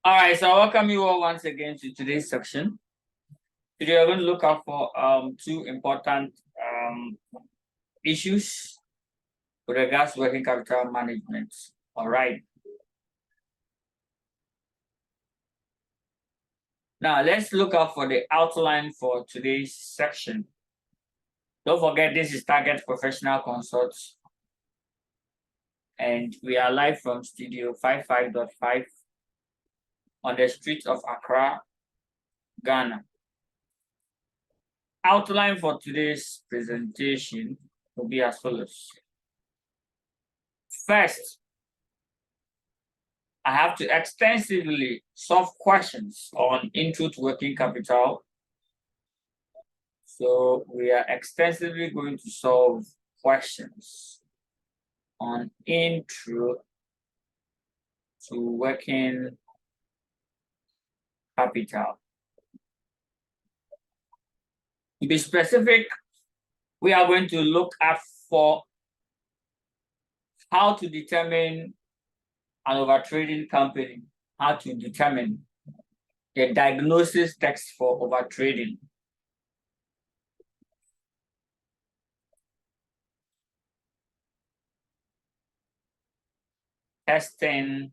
All right, so I welcome you all once again to today's section. Today we're going to look out for two important issues with regards to working capital management. All right. Now let's look out for the outline for today's section. Don't forget, this is Target Professional Consults, and we are live from Studio 55.5 on the streets of Accra, Ghana. Outline for today's presentation will be as follows. First, I have to extensively solve questions on intro to working capital. So we are extensively going to solve questions on intro to working capital. To be specific, we are going to look at for how to determine an overtrading company, how to determine the diagnosis text for overtrading. Testing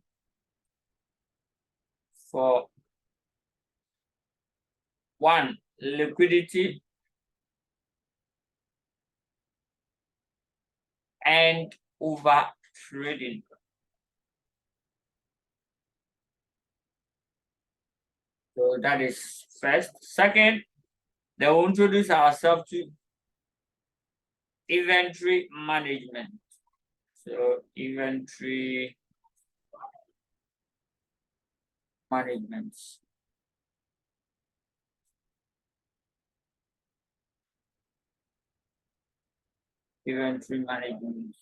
for one, liquidity and overtrading. So that is first. Second, then we'll introduce ourselves to inventory management. So inventory management. Inventory management.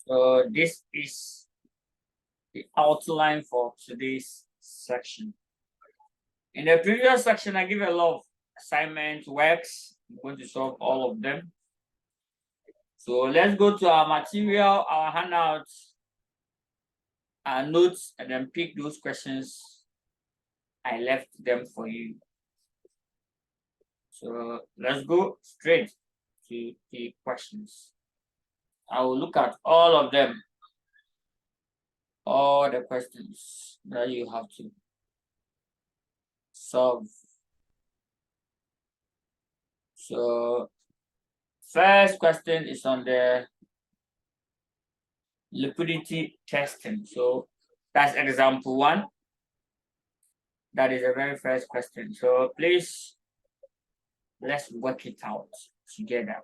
So this is the outline for today's section. In the previous section, I give a lot of assignment works. I'm going to solve all of them. So let's go to our material, our handouts, our notes, and then pick those questions. I left them for you. So let's go straight to the questions. I will look at all of them, all the questions that you have to solve. So first question is on the liquidity testing. So that's example one. That is the very first question. So please, let's work it out together.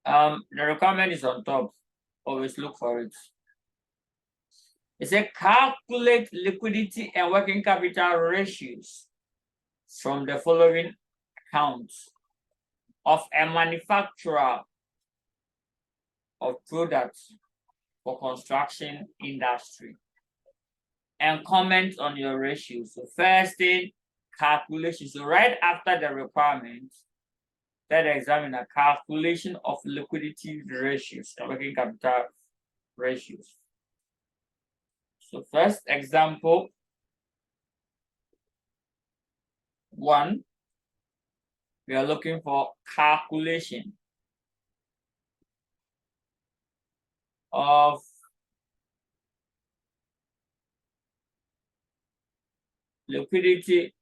The requirement is on top. Always look for it. It says calculate liquidity and working capital ratios from the following accounts of a manufacturer of products for construction industry, and comment on your ratios. So first thing, calculation. So right after the requirement, let us examine a calculation of liquidity ratios and working capital ratios. So first example one, we are looking for calculation of liquidity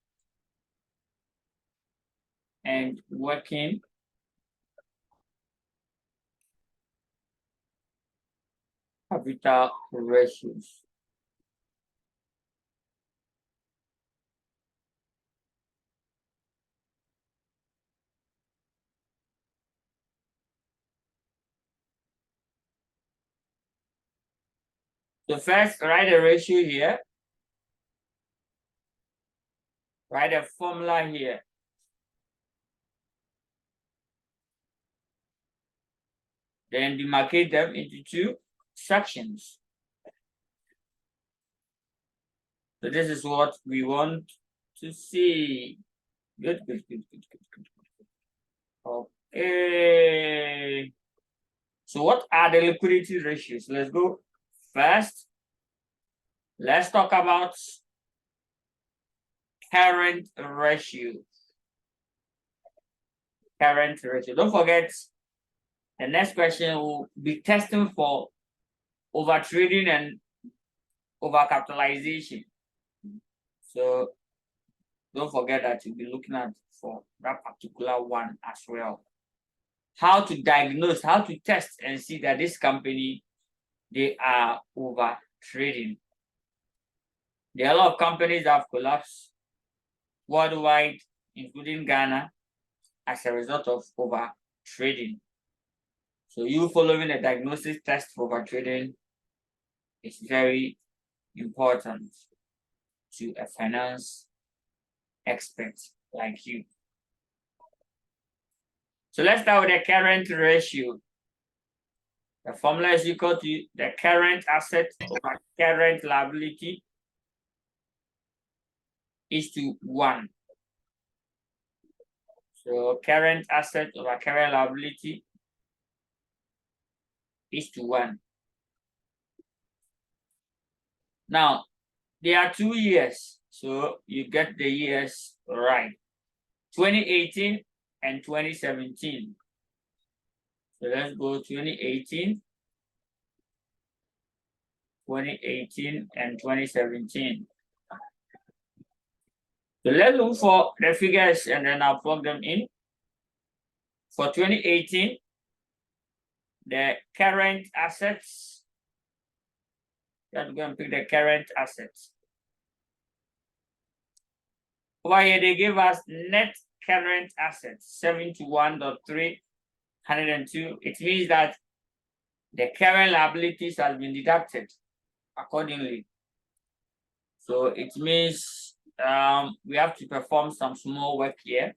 and working capital ratios. So first, write a ratio here. Write a formula here. Then demarcate them into two sections. So this is what we want to see. Good. Okay. So what are the liquidity ratios? Let's go. First, let's talk about current ratio. Current ratio. Don't forget, the next question will be testing for overtrading and overcapitalization. So don't forget that you'll be looking at for that particular one as well. How to diagnose, how to test and see that this company, they are over trading. There are a lot of companies that have collapsed worldwide, including Ghana, as a result of over trading. So you following a diagnosis test for over trading is very important to a finance expert like you. So let's start with the current ratio. The formula is equal to the current asset over current liability is to 1. So current asset over current liability is to 1. Now, there are 2 years, so you get the years right. 2018 and 2017. So let's go 2018, 2018 and 2017. So let's look for the figures and then I'll plug them in. For 2018, the current assets, let's go and pick the current assets. Over here, they give us net current assets, 71.302. It means that the current liabilities has been deducted accordingly. So it means we have to perform some small work here.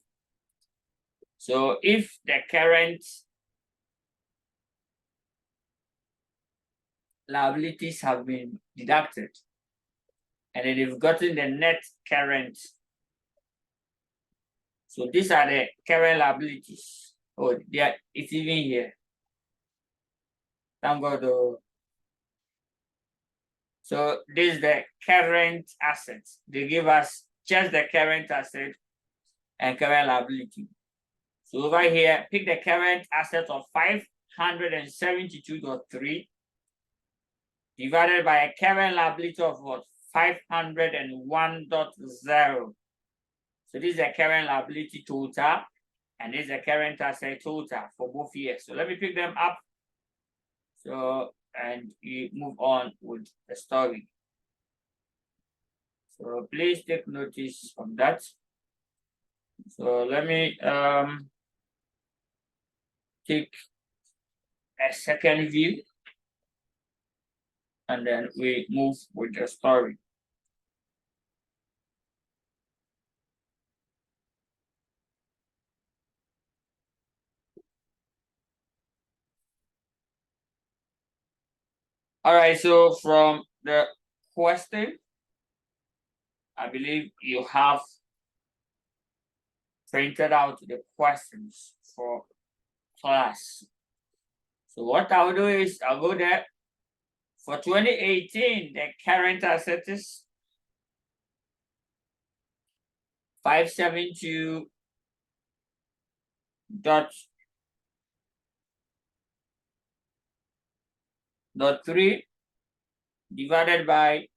So if the current liabilities have been deducted and then they've gotten the net current. So these are the current liabilities. Oh, it's even here. Thank God. So this is the current assets. They give us just the current asset and current liability. So over here, pick the current asset of 572.3 divided by a current liability of what? 501.0. So this is the current liability total, and this is the current asset total for both years. So let me pick them up. So, and we move on with the story. So please take notice of that. So let me take a second view, and then we move with the story. All right, so from the question, I believe you have printed out the questions for class. So what I'll do is I'll go there. For 2018, the current asset is 572.3 divided by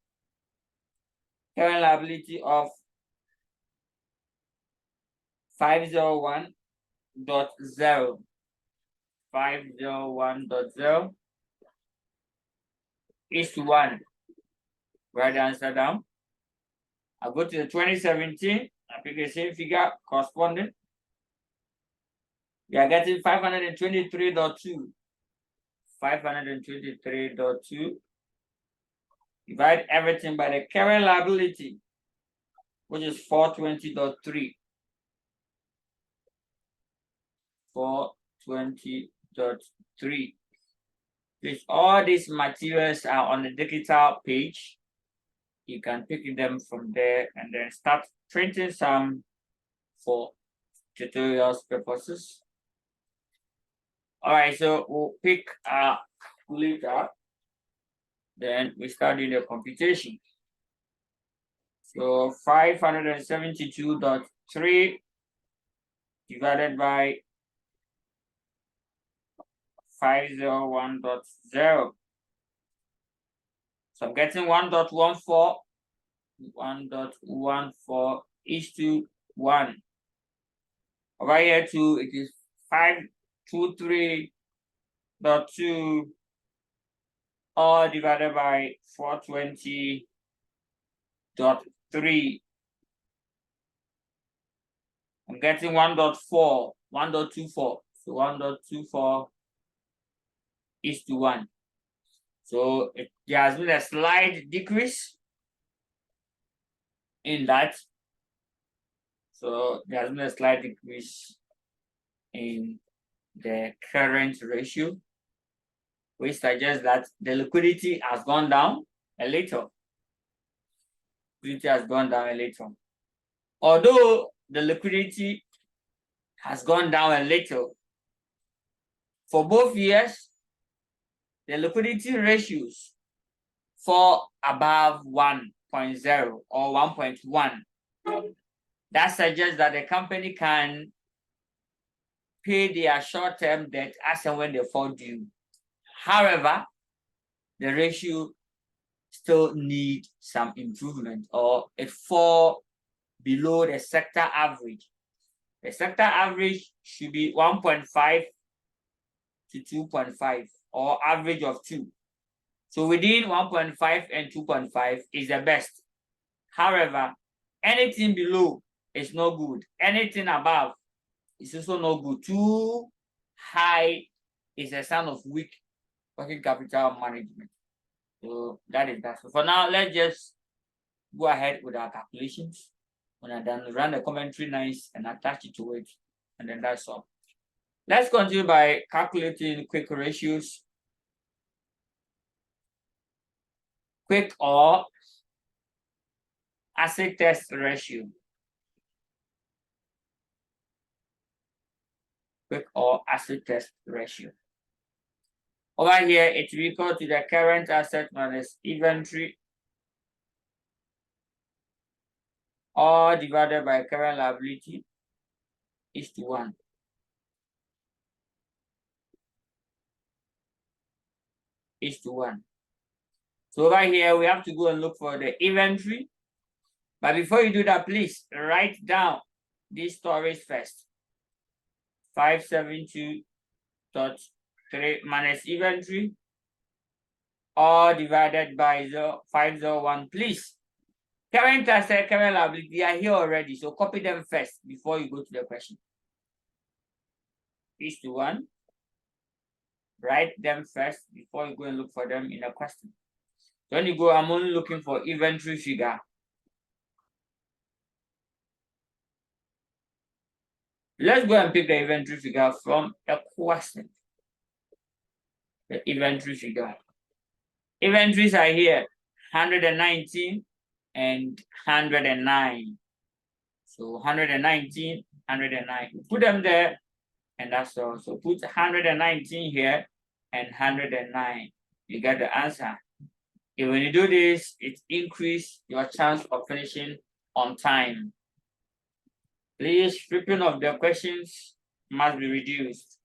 current liability of 501.0. 501.0 is to 1. Write the answer down. I'll go to the 2017. I pick the same figure corresponding. We are getting 523.2. 523.2. Divide everything by the current liability, which is 420.3. 420.3. Please, all these materials are on the digital page. You can pick them from there and then start printing some for tutorials purposes. All right, so we'll pick a calculator. Then we start doing the computation. So 572.3 divided by 501.0. So I'm getting 1.14. 1.14 is to 1. Over here too, it is 523.2 all divided by 420.3. I'm getting 1.4, 1.24. So 1.24 is to 1. So there has been a slight decrease in that. So there has been a slight decrease in the current ratio, which suggests that the liquidity has gone down a little. Liquidity has gone down a little. Although the liquidity has gone down a little, for both years, the liquidity ratios fall above 1.0 or 1.1. That suggests that the company can pay their short-term debt as and when they fall due. However, the ratio still need some improvement, or it fall below the sector average. The sector average should be 1.5 to 2.5, or average of 2. So within 1.5 and 2.5 is the best. However, anything below is no good. Anything above is also no good. Too high is a sign of weak working capital management. So that is that. So for now, let's just go ahead with our calculations. When I done, run the commentary nice and attach it to it, and then that's all. Let's continue by calculating quick ratios. Quick or acid test ratio. Quick or acid test ratio. Over here, it's equal to the current asset minus inventory, all divided by current liability is to 1. Is to 1. So over here, we have to go and look for the inventory. But before you do that, please write down these stories first. 572.3 minus inventory, all divided by 501. Please, current asset, current liability are here already. So copy them first before you go to the question. Is to 1. Write them first before you go and look for them in a question. So when you go, I'm only looking for inventory figure. Let's go and pick the inventory figure from a question. The inventory figure. Inventories are here, 119 and 109. So 119, 109. Put them there, and that's all. So put 119 here and 109. You get the answer. If when you do this, it increases your chance of finishing on time. Please, stripping of the questions must be reduced.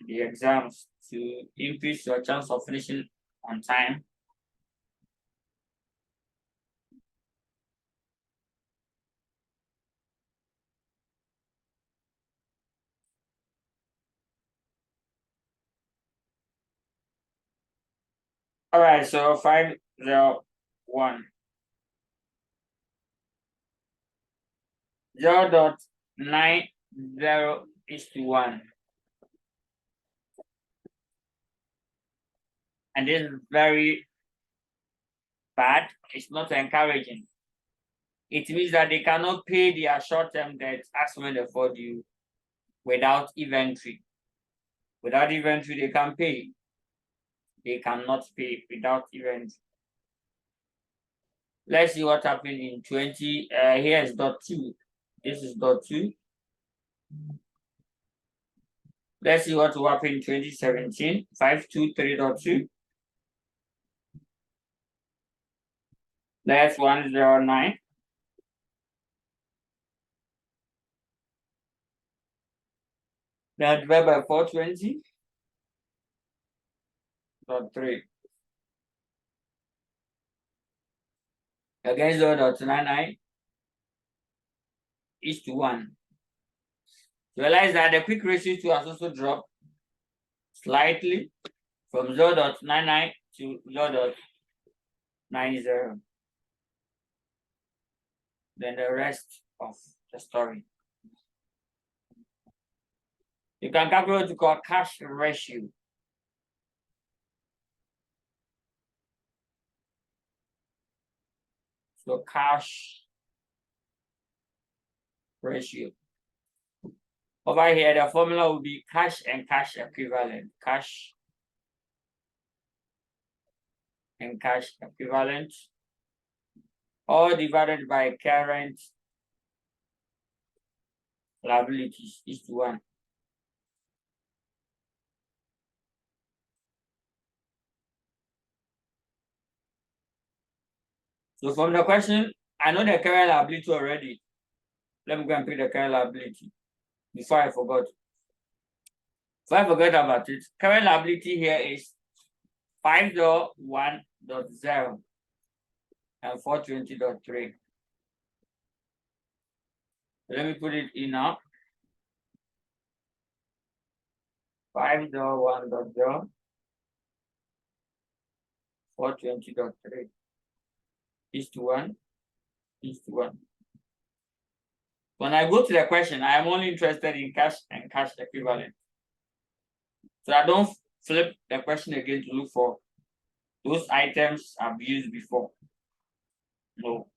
The exams to increase your chance of finishing on time. All right, so 501. 0.90 is to 1. And this is very bad. It's not encouraging. It means that they cannot pay their short-term debts as when they fall due without inventory. Without inventory, they can pay. They cannot pay without inventory. Let's see what happened in 20. Here is dot 2. This is dot 2. Let's see what will happen in 2017. 523.2. That's 109. Then divided by 420.3. Against 0.99 is to 1. Realize that the quick ratio 2 has also dropped slightly from 0.99 to 0.90. Then the rest of the story. You can calculate what you call cash ratio. So cash ratio. Over here, the formula will be cash and cash equivalent. Cash and cash equivalent, all divided by current liabilities is to 1. So from the question, I know the current liability already. Let me go and pick the current liability before I forgot. If I forget about it, current liability here is 5.1.0 and 420.3. Let me put it in now. 5.1.0, 420.3 is to 1, is to 1. When I go to the question, I am only interested in cash and cash equivalent. So I don't flip the question again to look for those items I've used before. No.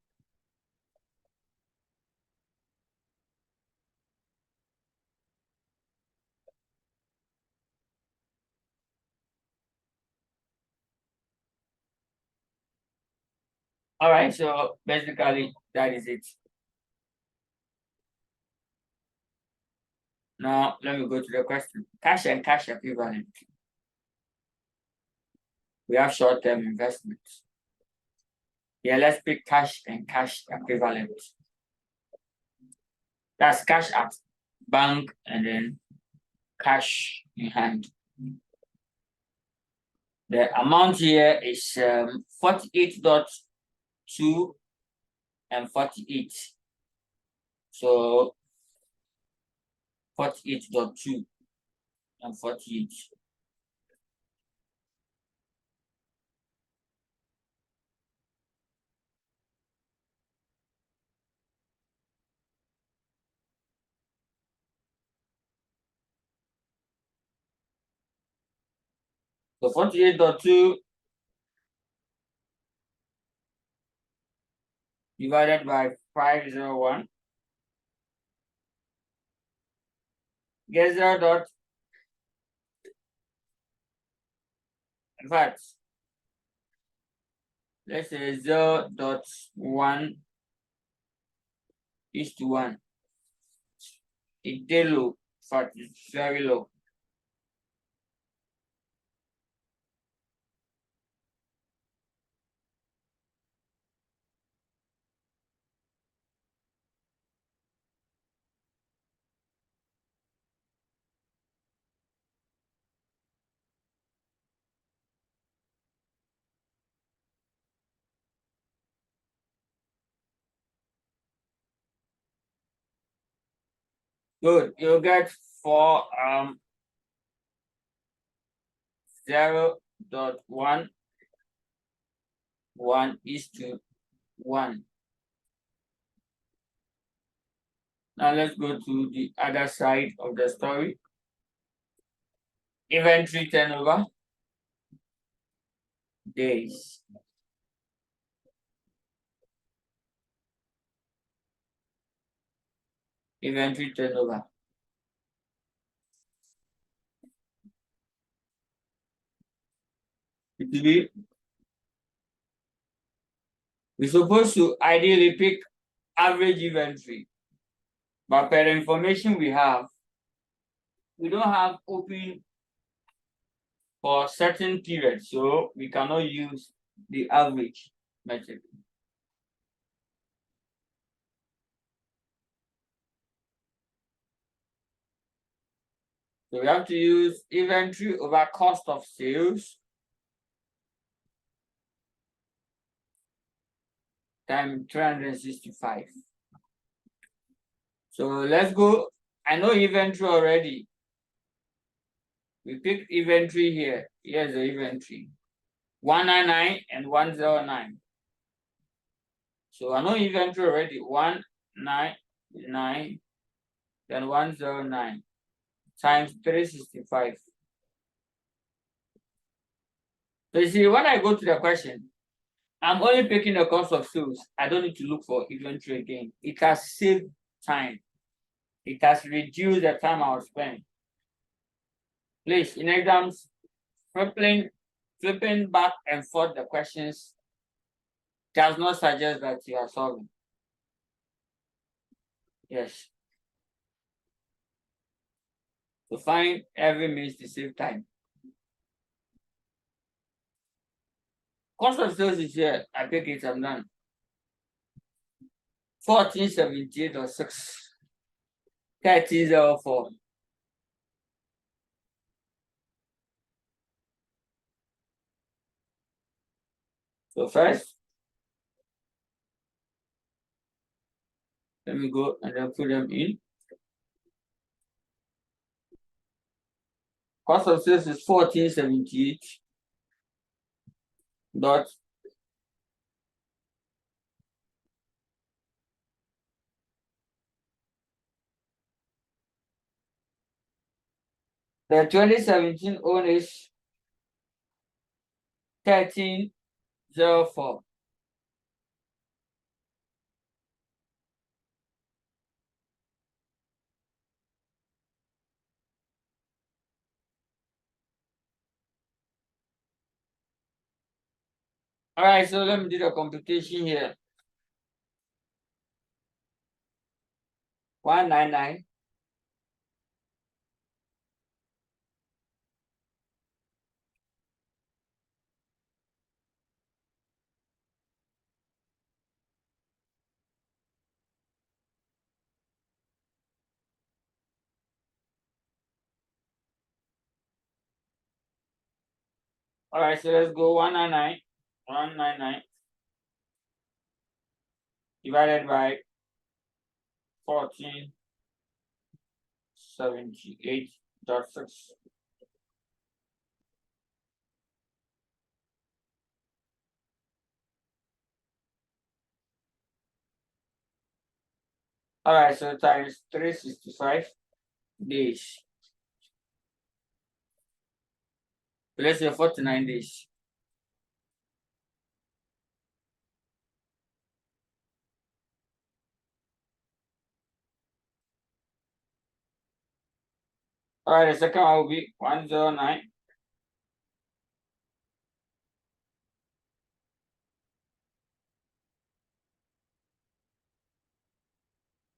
All right, so basically that is it. Now let me go to the question. Cash and cash equivalent. We have short-term investments. Yeah, let's pick cash and cash equivalent. That's cash at bank and then cash in hand. The amount here is 48.2 and 48. So 48.2 and 48. So 48.2 divided by 501 gets 0 dot. In fact, let's say 0.1 is to 1. It's low. In fact, it's very low. Good. You get for 0.1 is to 1. Now let's go to the other side of the story. Inventory turnover days. Inventory turnover. It will be, we're supposed to ideally pick average inventory, but per the information we have, we don't have open for certain periods, so we cannot use the average method. So we have to use inventory over cost of sales times 365. So let's go. I know inventory already. We pick inventory here. Here's the inventory. 199 and 109. So I know inventory already. 199, then 109 times 365. So you see, when I go to the question, I'm only picking the cost of sales. I don't need to look for inventory again. It has saved time. It has reduced the time I will spend. Please, in exams, flipping back and forth the questions does not suggest that you are solving. Yes. So find every means to save time. Cost of sales is here. I pick it, I'm done. 1478 or 6. 1304. So first, let me go and then put them in. Cost of sales is 1478 dot the 2017 own is 1304. All right, so let me do the computation here. 199 All right, so let's go 199 divided by 1478.6. All right, so times 365 days. So let's say 49 days. All right, the second one will be 109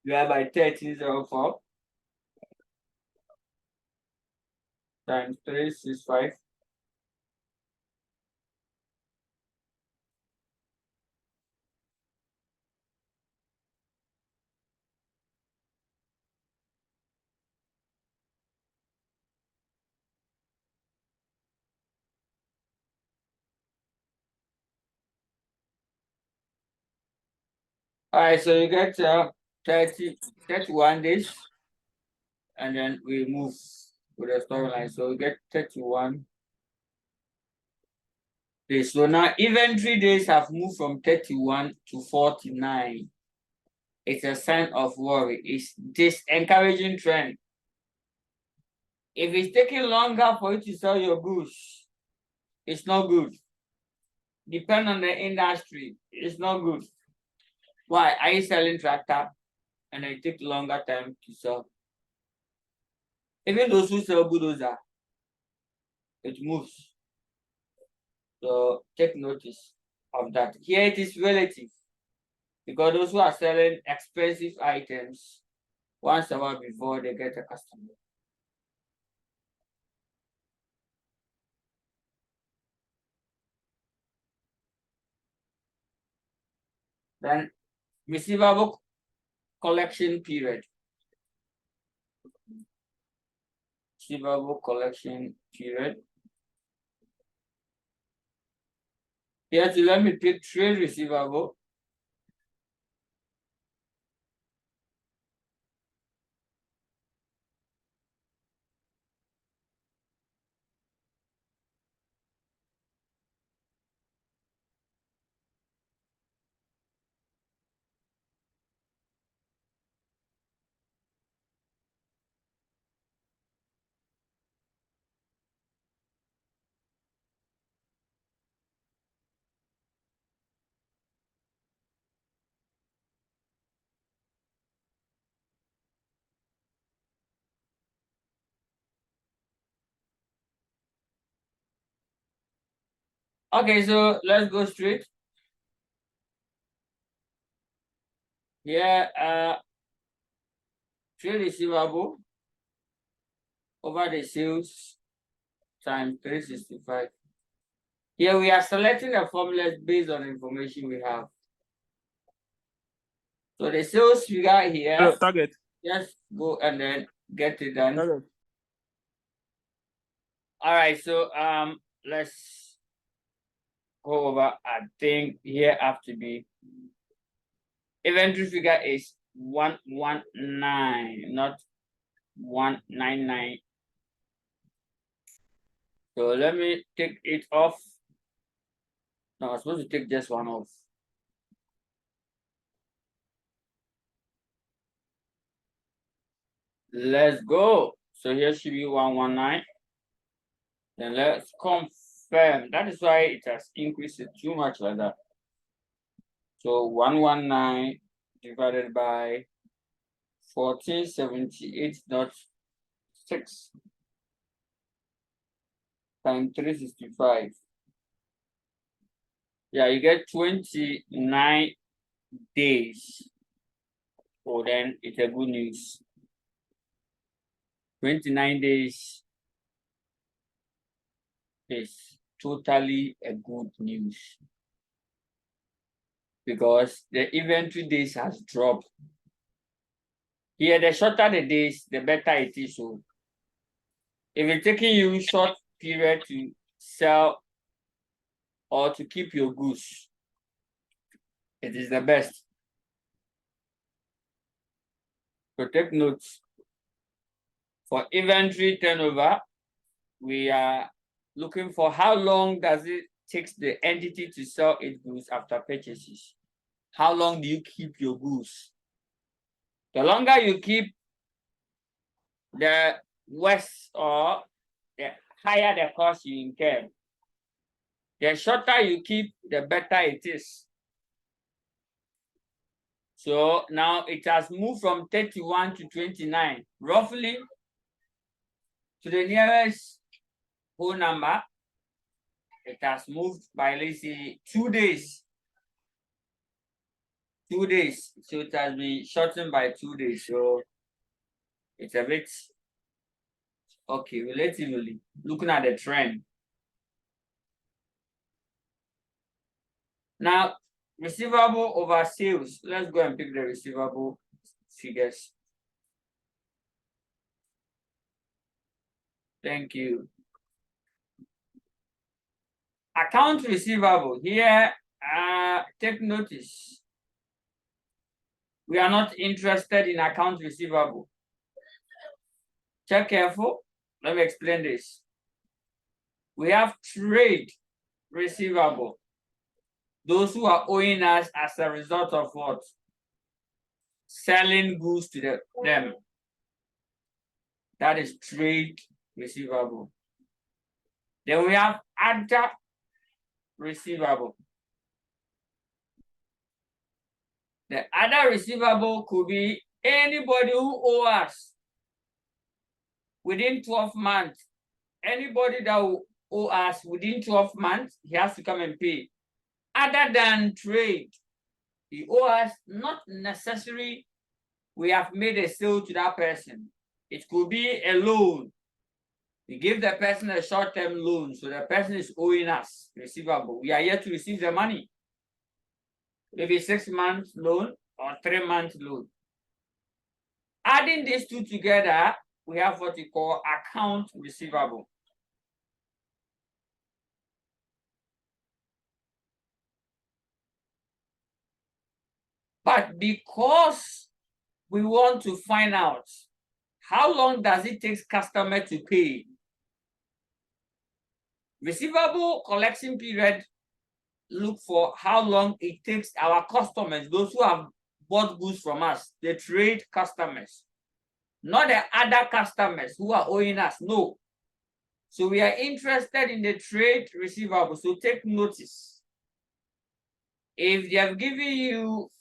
divided by 1304 times 365. All right, so you get 31 days, and then we move to the storyline. So we get 31 days. So now inventory days have moved from 31 to 49. It's a sign of worry. It's this encouraging trend. If it's taking longer for you to sell your goods, it's not good. Depend on the industry, it's not good. Why are you selling tractor and it take longer time to sell? Even those who sell bulldozer, it moves. So take notice of that. Here it is relative, because those who are selling expensive items once a while before they get a customer. Then receivable collection period. Receivable collection period. Here, so let me pick trade receivable. Okay, so let's go straight. Here, trade receivable over the sales times 365. Here we are selecting the formulas based on the information we have. So the sales figure here, target. just go and then get it done. Target. All right, so let's go over. I think here have to be inventory figure is 119, not 199. So let me take it off. No, I'm supposed to take just one off. Let's go. So here should be 119. Then let's confirm. That is why it has increased too much like that. So 119 divided by 1478.6 times 365. Yeah, you get 29 days. Oh, then it's a good news. 29 days is totally a good news because the inventory days has dropped. Here, the shorter the days, the better it is. So if it's taking you short period to sell or to keep your goods, it is the best. So take notes. For inventory turnover, we are looking for how long does it take the entity to sell its goods after purchases. How long do you keep your goods? The longer you keep, the worse or the higher the cost you incur. The shorter you keep, the better it is. So now it has moved from 31 to 29, roughly to the nearest whole number. It has moved by, let's say, 2 days. 2 days. So it has been shortened by 2 days. So it's a bit okay, relatively looking at the trend. Now, receivable over sales. Let's go and pick the receivable figures. Thank you. Account receivable. Here, take notice. We are not interested in account receivable. Check careful. Let me explain this. We have trade receivable. Those who are owing us as a result of what? Selling goods to them. That is trade receivable. Then we have other receivable. The other receivable could be anybody who owes us within 12 months. Anybody that will owe us within 12 months, he has to come and pay. Other than trade, he owes us, not necessarily we have made a sale to that person. It could be a loan. We give the person a short-term loan, so the person is owing us receivable. We are here to receive the money. maybe 6 months loan or 3 months loan. Adding these two together, we have what we call account receivable. But because we want to find out how long does it take customer to pay, receivable collection period look for how long it takes our customers, those who have bought goods from us, the trade customers, not the other customers who are owing us, no. So we are interested in the trade receivable. So take notice. If they have given you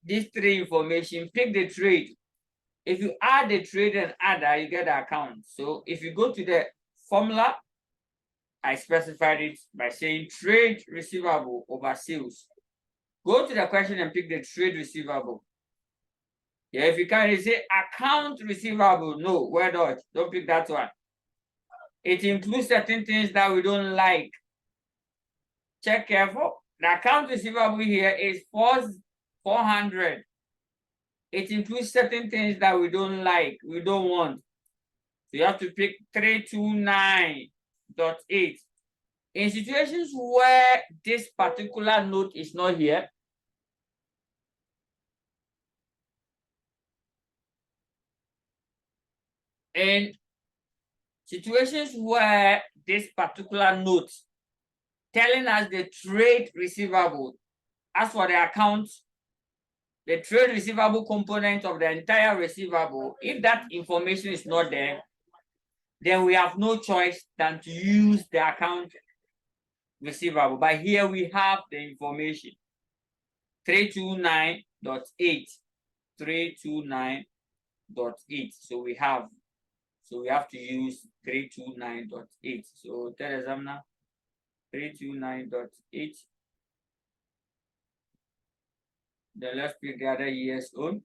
these three information, pick the trade. If you add the trade and other, you get the account. So if you go to the formula, I specified it by saying trade receivable over sales. Go to the question and pick the trade receivable. Yeah, if you can say account receivable, no, where don't pick that one. It includes certain things that we don't like. Check careful. The account receivable here is 400. It includes certain things that we don't like, we don't want. So you have to pick 329.8. In situations where this particular note is not here, in situations where this particular note telling us the trade receivable, as for the account, the trade receivable component of the entire receivable, if that information is not there, then we have no choice than to use the account receivable. But here we have the information. 329.8. 329.8. So we have to use 329.8. So tell examiner 329.8. Then let's pick the other year's own.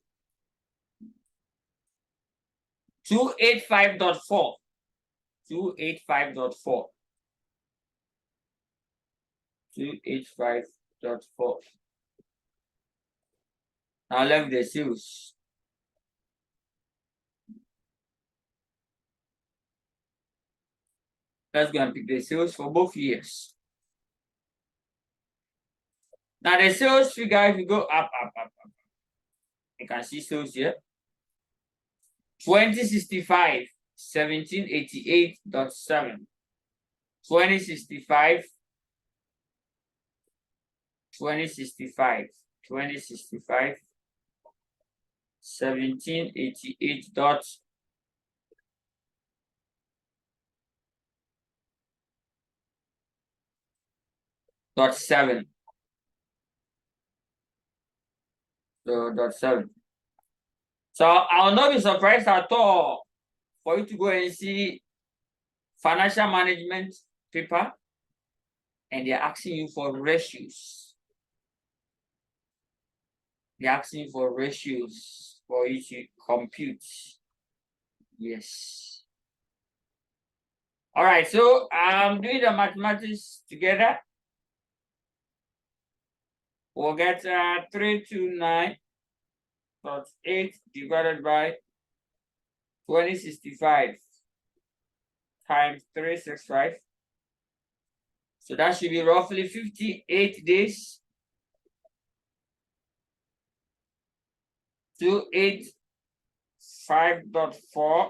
285.4. 285.4. 285.4. Now left the sales. Let's go and pick the sales for both years. Now the sales figure, if you go up, you can see sales here. 2065, 1788.7. 2065, 2065, 2065, 1788.7. So .7. So I'll not be surprised at all for you to go and see financial management paper and they're asking you for ratios. They're asking you for ratios for you to compute. Yes. All right, so I'm doing the mathematics together. We'll get 329.8 divided by 2065 times 365. So that should be roughly 58 days. 285.4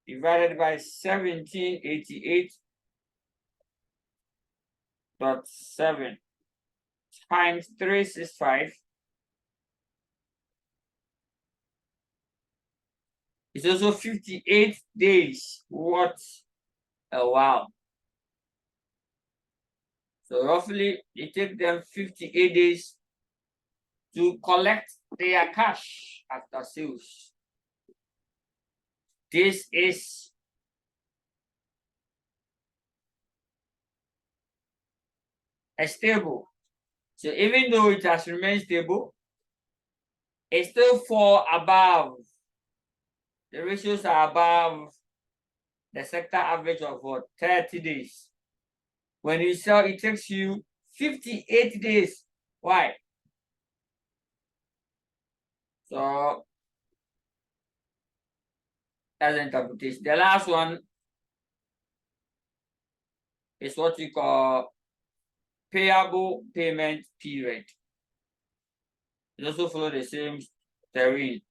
divided by 1788.7 times 365 is also 58 days. What a wow. So roughly it takes them 58 days to collect their cash after sales. This is stable. So even though it has remained stable, it still fall above. The ratios are above the sector average of what? 30 days. When you sell, it takes you 58 days. Why? So that's the interpretation. The last one is what we call payable payment period. It also follows the same terrain.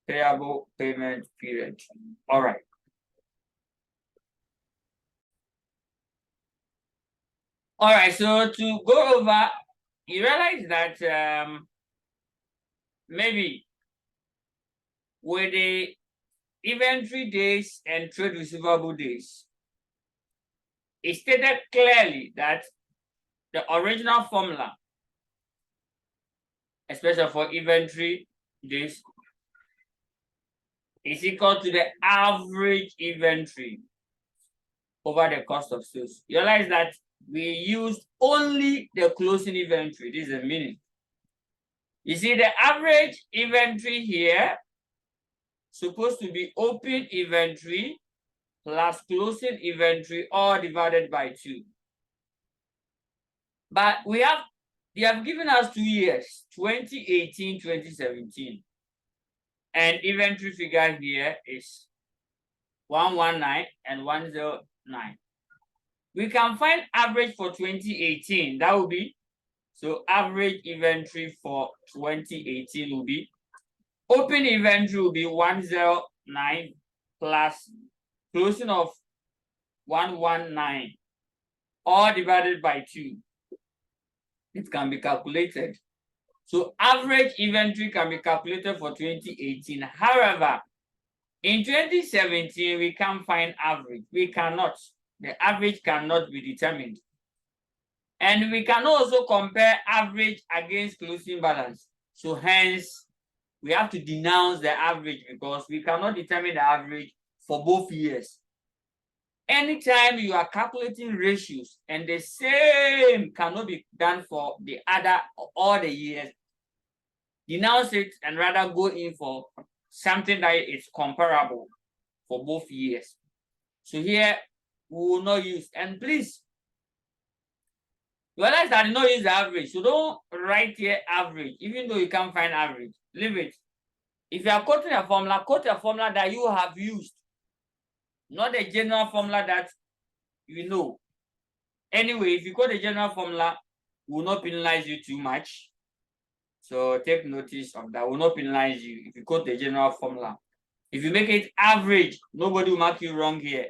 Payable payment period. All right. All right, so to go over, you realize that maybe with the inventory days and trade receivable days, it stated clearly that the original formula, especially for inventory days, is equal to the average inventory over the cost of sales. You realize that we used only the closing inventory. This is the meaning. You see, the average inventory here supposed to be open inventory plus closing inventory, all divided by 2. But they have given us 2 years, 2018, 2017. And inventory figure here is 119 and 109. We can find average for 2018. That will be, so average inventory for 2018 will be, open inventory will be 109 plus closing of 119, all divided by 2. It can be calculated. So average inventory can be calculated for 2018. However, in 2017, we can't find average. We cannot. The average cannot be determined. And we can also compare average against closing balance. So hence, we have to denounce the average because we cannot determine the average for both years. Anytime you are calculating ratios and the same cannot be done for the other all the years, denounce it and rather go in for something that is comparable for both years. So here we will not use, and please realize that you not use the average. So don't write here average, even though you can't find average. Leave it. If you are quoting a formula, quote a formula that you have used, not a general formula that you know. Anyway, if you quote a general formula, it will not penalize you too much. So take notice of that. It will not penalize you if you quote the general formula. If you make it average, nobody will mark you wrong here.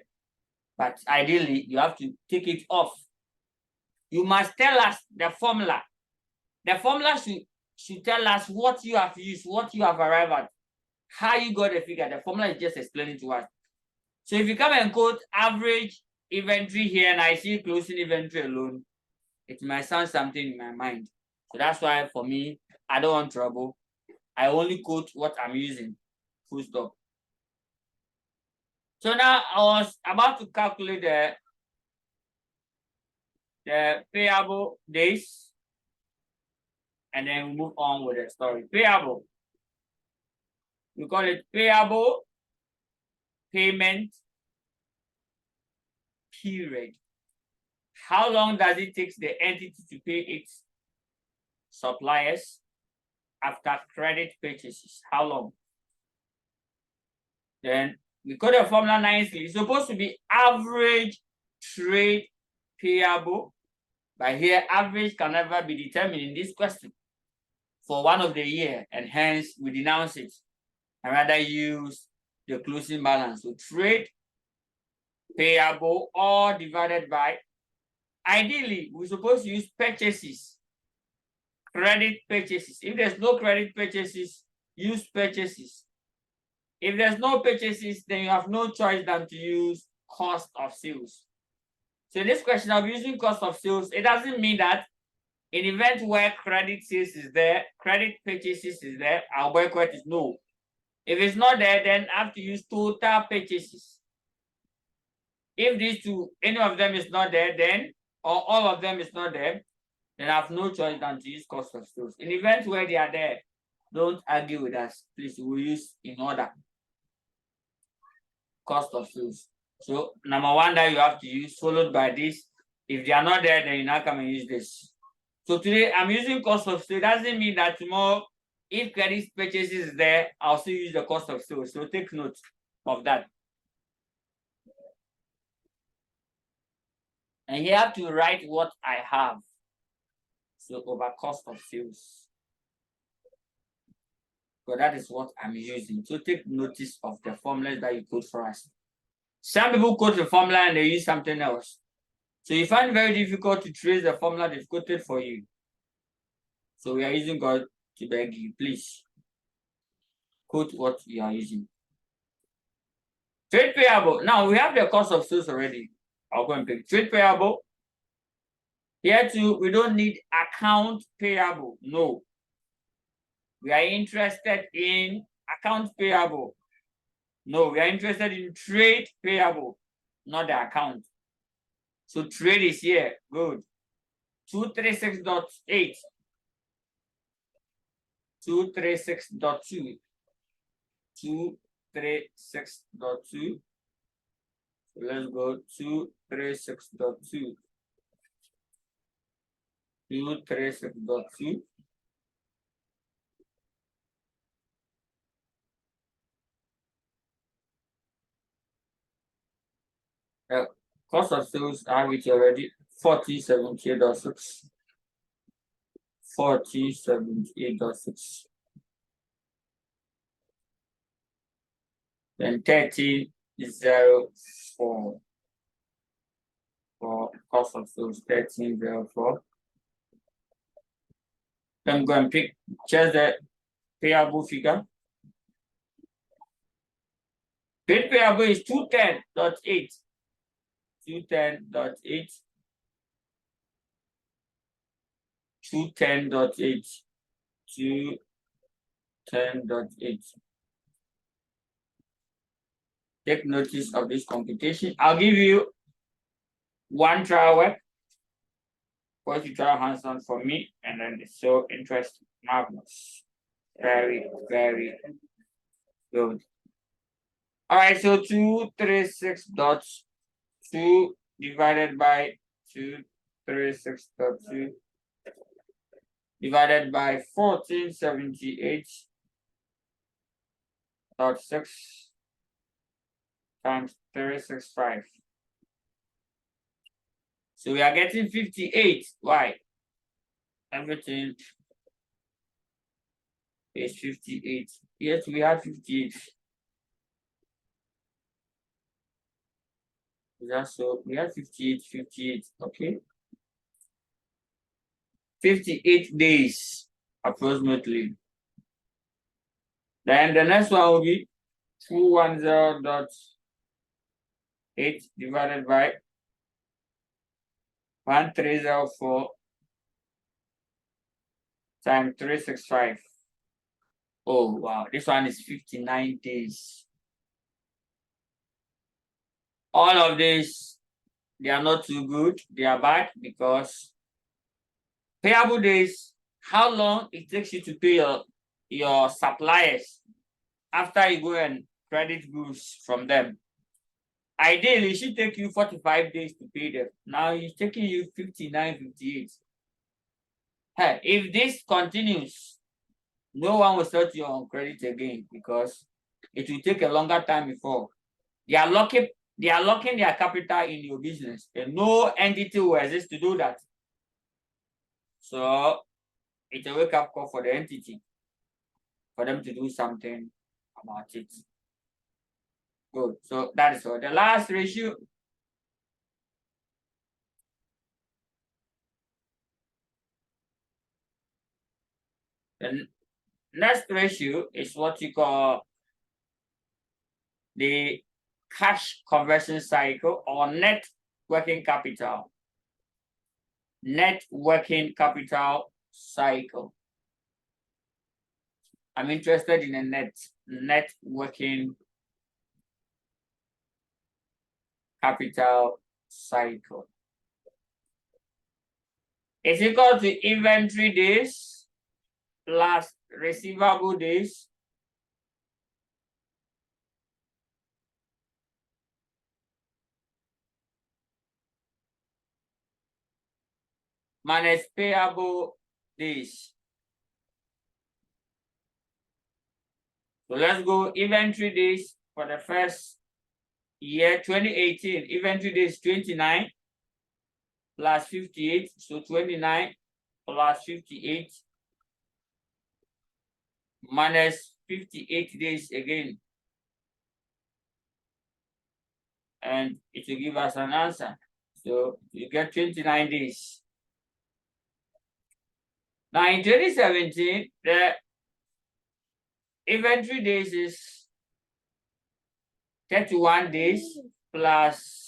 But ideally, you have to take it off. You must tell us the formula. The formula should tell us what you have used, what you have arrived at, how you got the figure. The formula is just explaining to us. So if you come and quote average inventory here and I see closing inventory alone, it might sound something in my mind. So that's why for me, I don't want trouble. I only quote what I'm using. Full stop. So now I was about to calculate the payable days, and then we move on with the story. Payable. We call it payable payment period. How long does it take the entity to pay its suppliers after credit purchases? How long? Then we call the formula nicely. It's supposed to be average trade payable, but here average can never be determined in this question for one of the year, and hence we denounce it and rather use the closing balance. So trade payable all divided by, ideally we're supposed to use purchases, credit purchases. If there's no credit purchases, use purchases. If there's no purchases, then you have no choice than to use cost of sales. So in this question, I'll be using cost of sales. It doesn't mean that in event where credit sales is there, credit purchases is there, our boycott is no. If it's not there, then I have to use total purchases. If these two, any of them is not there, then, or all of them is not there, then I have no choice than to use cost of sales. In events where they are there, don't argue with us. Please, we'll use in order. Cost of sales. So number one that you have to use, followed by this. If they are not there, then you now come and use this. So today I'm using cost of sale. Doesn't mean that tomorrow, if credit purchase is there, I'll still use the cost of sale. So take note of that. And you have to write what I have. So over cost of sales. So that is what I'm using. So take notice of the formulas that you quote for us. Some people quote the formula and they use something else. So you find it very difficult to trace the formula they've quoted for you. So we are using God to beg you, please quote what you are using. Trade payable. Now we have the cost of sales already. I'll go and pick trade payable. Here too, we don't need account payable. No. We are interested in account payable. No, we are interested in trade payable, not the account. So trade is here. Good. 236.8. 236.2. 236.2. So let's go 236.2. 236.2. Cost of sales, I have it already. 4078.6. 4078.6. Then 1304 for cost of sales. 1304. Then go and pick just the payable figure. Paid payable is 210.8. 210.8. 210.8. 210.8. Take notice of this computation. I'll give you one trial work. First, you try hands-on for me, and then it's so interesting. Marvelous. Very, very good. All right, so 236.2 divided by 236.2 divided by 1478.6 times 365. So we are getting 58. Why? Everything is 58. Yes, we have 58. So we have 58, 58. Okay. 58 days approximately. Then the next one will be 210.8 divided by 1304 times 365. Oh wow, this one is 59 days. All of these, they are not too good. They are bad because payable days, how long it takes you to pay your suppliers after you go and credit goods from them. Ideally, it should take you 45 days to pay them. Now it's taking you 59, 58. Hey, if this continues, no one will start you on credit again because it will take a longer time before. They are locking their capital in your business, and no entity will exist to do that. So it's a wake-up call for the entity, for them to do something about it. Good. So that is all. The last ratio. The next ratio is what you call the cash conversion cycle or net working capital. Net working capital cycle. I'm interested in a net working capital cycle. It's equal to inventory days plus receivable days . minus payable days. So let's go inventory days for the first year, 2018. Inventory days 29 plus 58. So 29 plus 58 minus 58 days again. And it will give us an answer. So you get 29 days. Now in 2017, the inventory days is 31 days plus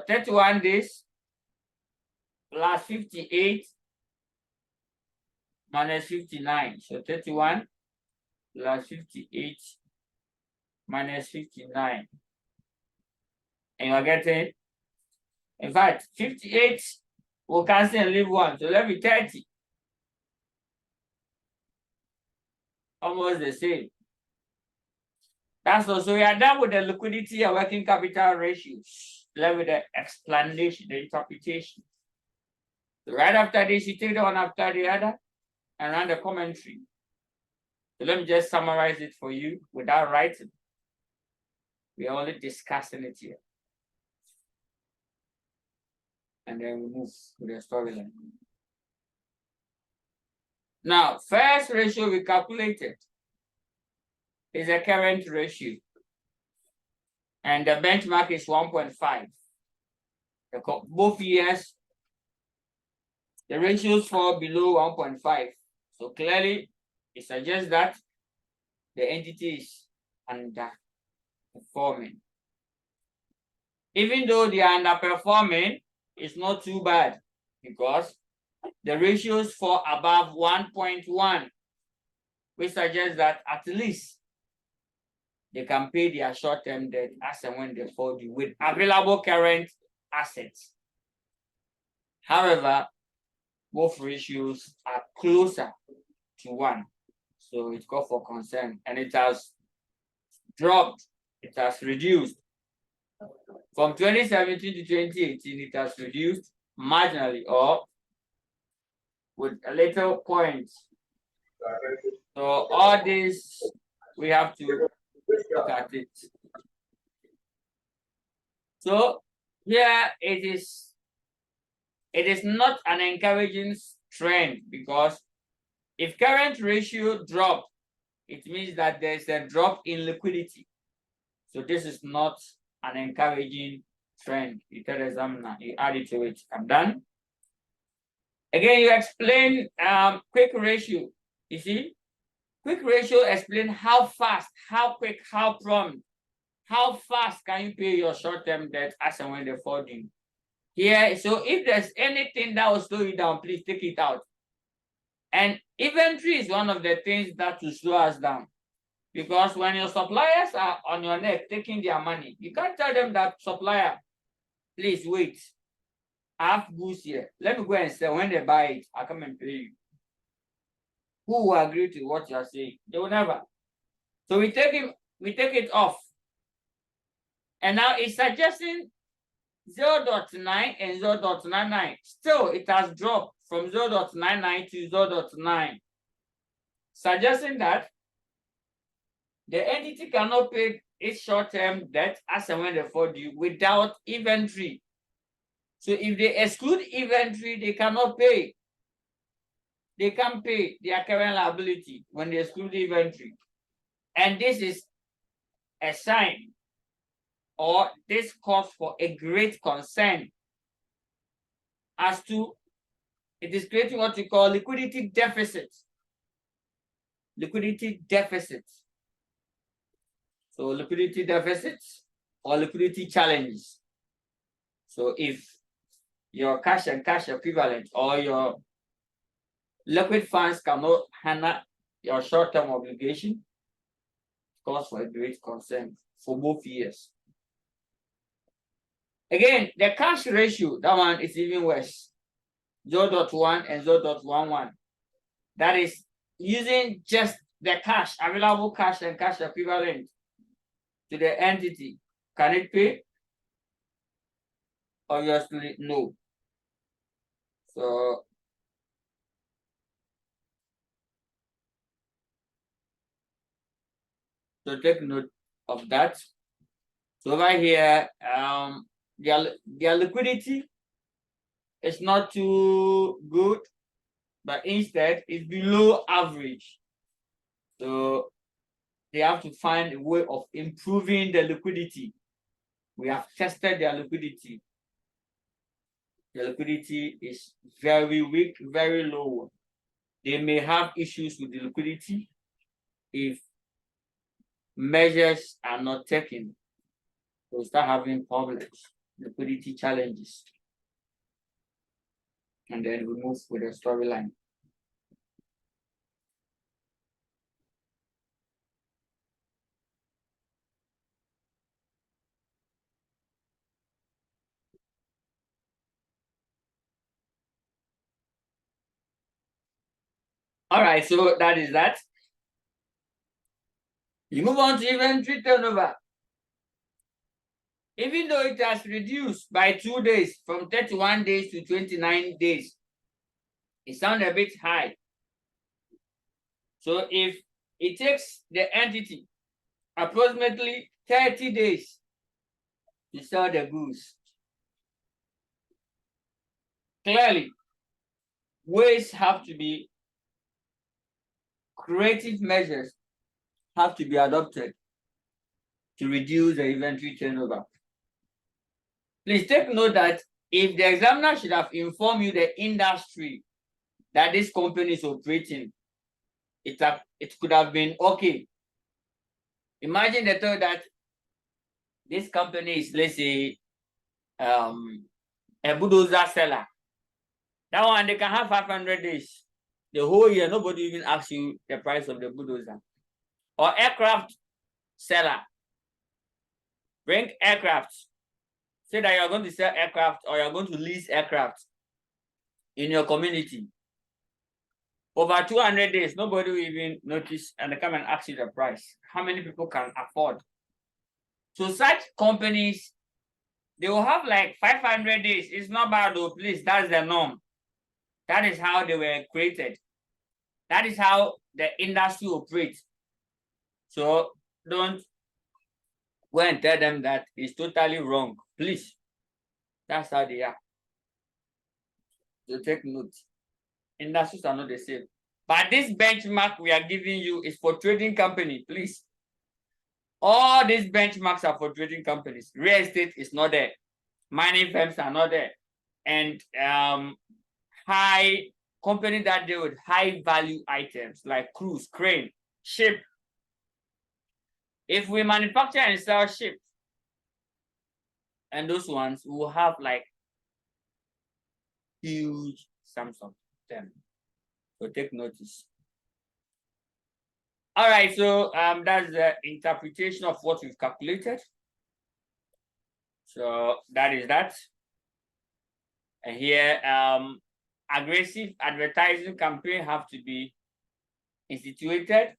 31 days plus 58 minus 59. So 31 plus 58 minus 59. And you're getting, in fact, 58 will cancel and leave 1. So let me 30. Almost the same. That's all. So we are done with the liquidity and working capital ratios. Left with the explanation, the interpretation. So right after this, you take the one after the other and run the commentary. So let me just summarize it for you without writing. We are only discussing it here. And then we move to the storyline. Now, first ratio we calculated is a current ratio. And the benchmark is 1.5. Both years, the ratios fall below 1.5. So clearly, it suggests that the entity is underperforming. Even though they are underperforming, it's not too bad because the ratios fall above 1.1, which suggests that at least they can pay their short-term debt as and when they fall due with available current assets. However, both ratios are closer to 1. So it's called for concern, and it has dropped, it has reduced. From 2017 to 2018, it has reduced marginally or with a little point. So all this, we have to look at it. So here it is not an encouraging trend because if current ratio drop, it means that there's a drop in liquidity. So this is not an encouraging trend. You tell the examiner, you add it to it. I'm done. Again, you explain quick ratio. You see, quick ratio explain how fast, how quick, how prompt, how fast can you pay your short-term debt as and when they fall due. Here, so if there's anything that will slow you down, please take it out. And inventory is one of the things that will slow us down. Because when your suppliers are on your neck taking their money, you can't tell them that supplier, please wait. I have goods here. Let me go and sell. When they buy it, I'll come and pay you. Who will agree to what you're saying? They will never. So we take it off. And now it's suggesting 0.9 and 0.99. Still, it has dropped from 0.99 to 0.9. Suggesting that the entity cannot pay its short-term debt as and when they fall due without inventory. So if they exclude inventory, they cannot pay. They can't pay their current liability when they exclude the inventory. And this is a sign, or this calls for a great concern as to it is creating what we call liquidity deficit. Liquidity deficits. So liquidity deficits or liquidity challenges. So if your cash and cash equivalent or your liquid funds cannot handle your short-term obligation, cause for a great concern for both years. Again, the cash ratio, that one is even worse. 0.1 and 0.11. That is using just the cash, available cash and cash equivalent to the entity. Can it pay? Obviously, no. So take note of that. So over here, their liquidity is not too good, but instead it's below average. So they have to find a way of improving the liquidity. We have tested their liquidity. The liquidity is very weak, very low. They may have issues with the liquidity if measures are not taken. They'll start having problems, liquidity challenges. And then we move with the storyline. All right, so that is that. You move on to inventory turnover. Even though it has reduced by 2 days from 31 days to 29 days, it sounds a bit high. So if it takes the entity approximately 30 days to sell the goods, clearly, ways have to be, creative measures have to be adopted to reduce the inventory turnover. Please take note that if the examiner should have informed you the industry that this company is operating, it could have been okay. Imagine the thought that this company is, let's say, a bulldozer seller. That one, they can have 500 days. The whole year, nobody even asks you the price of the bulldozer. Or aircraft seller. Bring aircraft. Say that you're going to sell aircraft or you're going to lease aircraft in your community. Over 200 days, nobody will even notice and they come and ask you the price. How many people can afford? So such companies, they will have like 500 days. It's not bad though, please. That's the norm. That is how they were created. That is how the industry operates. So don't go and tell them that it's totally wrong. Please. That's how they are. So take note. Industries are not the same. But this benchmark we are giving you is for trading company, please. All these benchmarks are for trading companies. Real estate is not there. Mining firms are not there. And high company that deal with high value items like cruise, crane, ship. If we manufacture and sell ships, and those ones will have like huge sums of them. So take notice. All right, so that's the interpretation of what we've calculated. So that is that. And here, aggressive advertising campaign have to be instituted.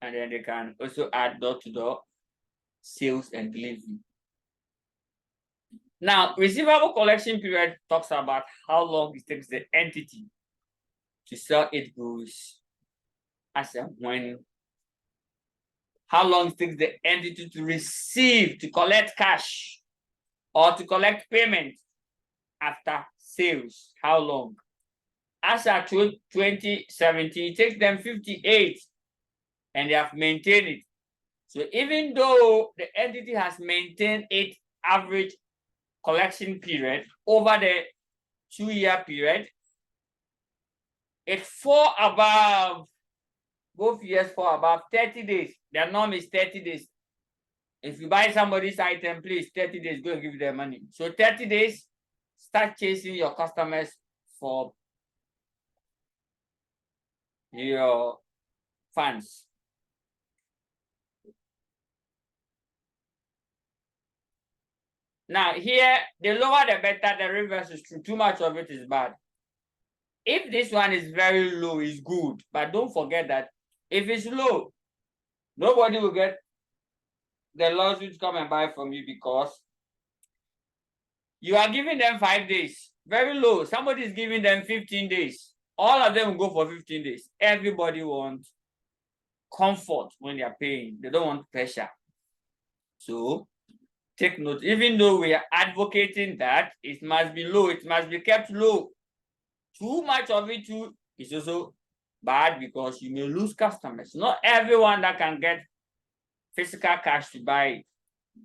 And then they can also add door-to-door sales and delivery. Now, receivable collection period talks about how long it takes the entity to sell its goods as and when, how long it takes the entity to receive, to collect cash or to collect payment after sales, how long. As at 2017, it takes them 58 and they have maintained it. So even though the entity has maintained its average collection period over the 2-year period, it fall above, both years fall above 30 days. The norm is 30 days. If you buy somebody's item, please, 30 days, go and give them money. So 30 days, start chasing your customers for your funds. Now here, the lower the better, the reverse is true. Too much of it is bad. If this one is very low, it's good. But don't forget that if it's low, Nobody will get the lawsuit come and buy from you because you are giving them 5 days. Very low. Somebody is giving them 15 days. All of them will go for 15 days. Everybody wants comfort when they are paying. They don't want pressure. So take note, even though we are advocating that it must be low, it must be kept low. Too much of it too is also bad because you may lose customers. Not everyone that can get physical cash to buy it.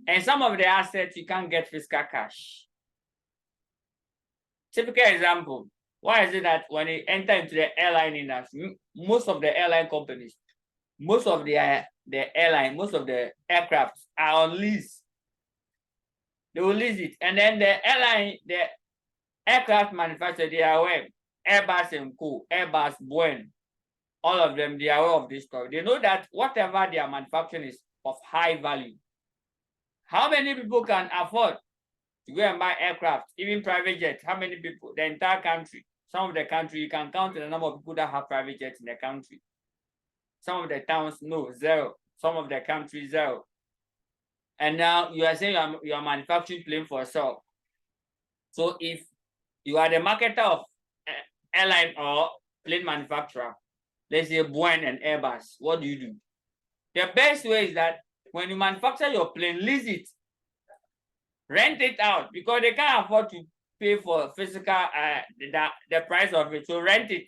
And some of the assets you can't get physical cash. Typical example, why is it that when you enter into the airline industry, most of the airline companies, most of the airline, most of the aircraft are on lease. They will lease it. And then the airline, the aircraft manufacturer, they are aware. Airbus and Co, Airbus, Boeing, all of them, they are aware of this story. They know that whatever they are manufacturing is of high value. How many people can afford to go and buy aircraft, even private jets? How many people? The entire country. Some of the country, you can count the number of people that have private jets in the country. Some of the towns, no, zero. Some of the countries, zero. And now you are saying you are manufacturing plane for sale. So if you are the marketer of airline or plane manufacturer, let's say Boeing and Airbus, what do? The best way is that when you manufacture your plane, lease it, rent it out, because they can't afford to pay for physical the price of it. So rent it.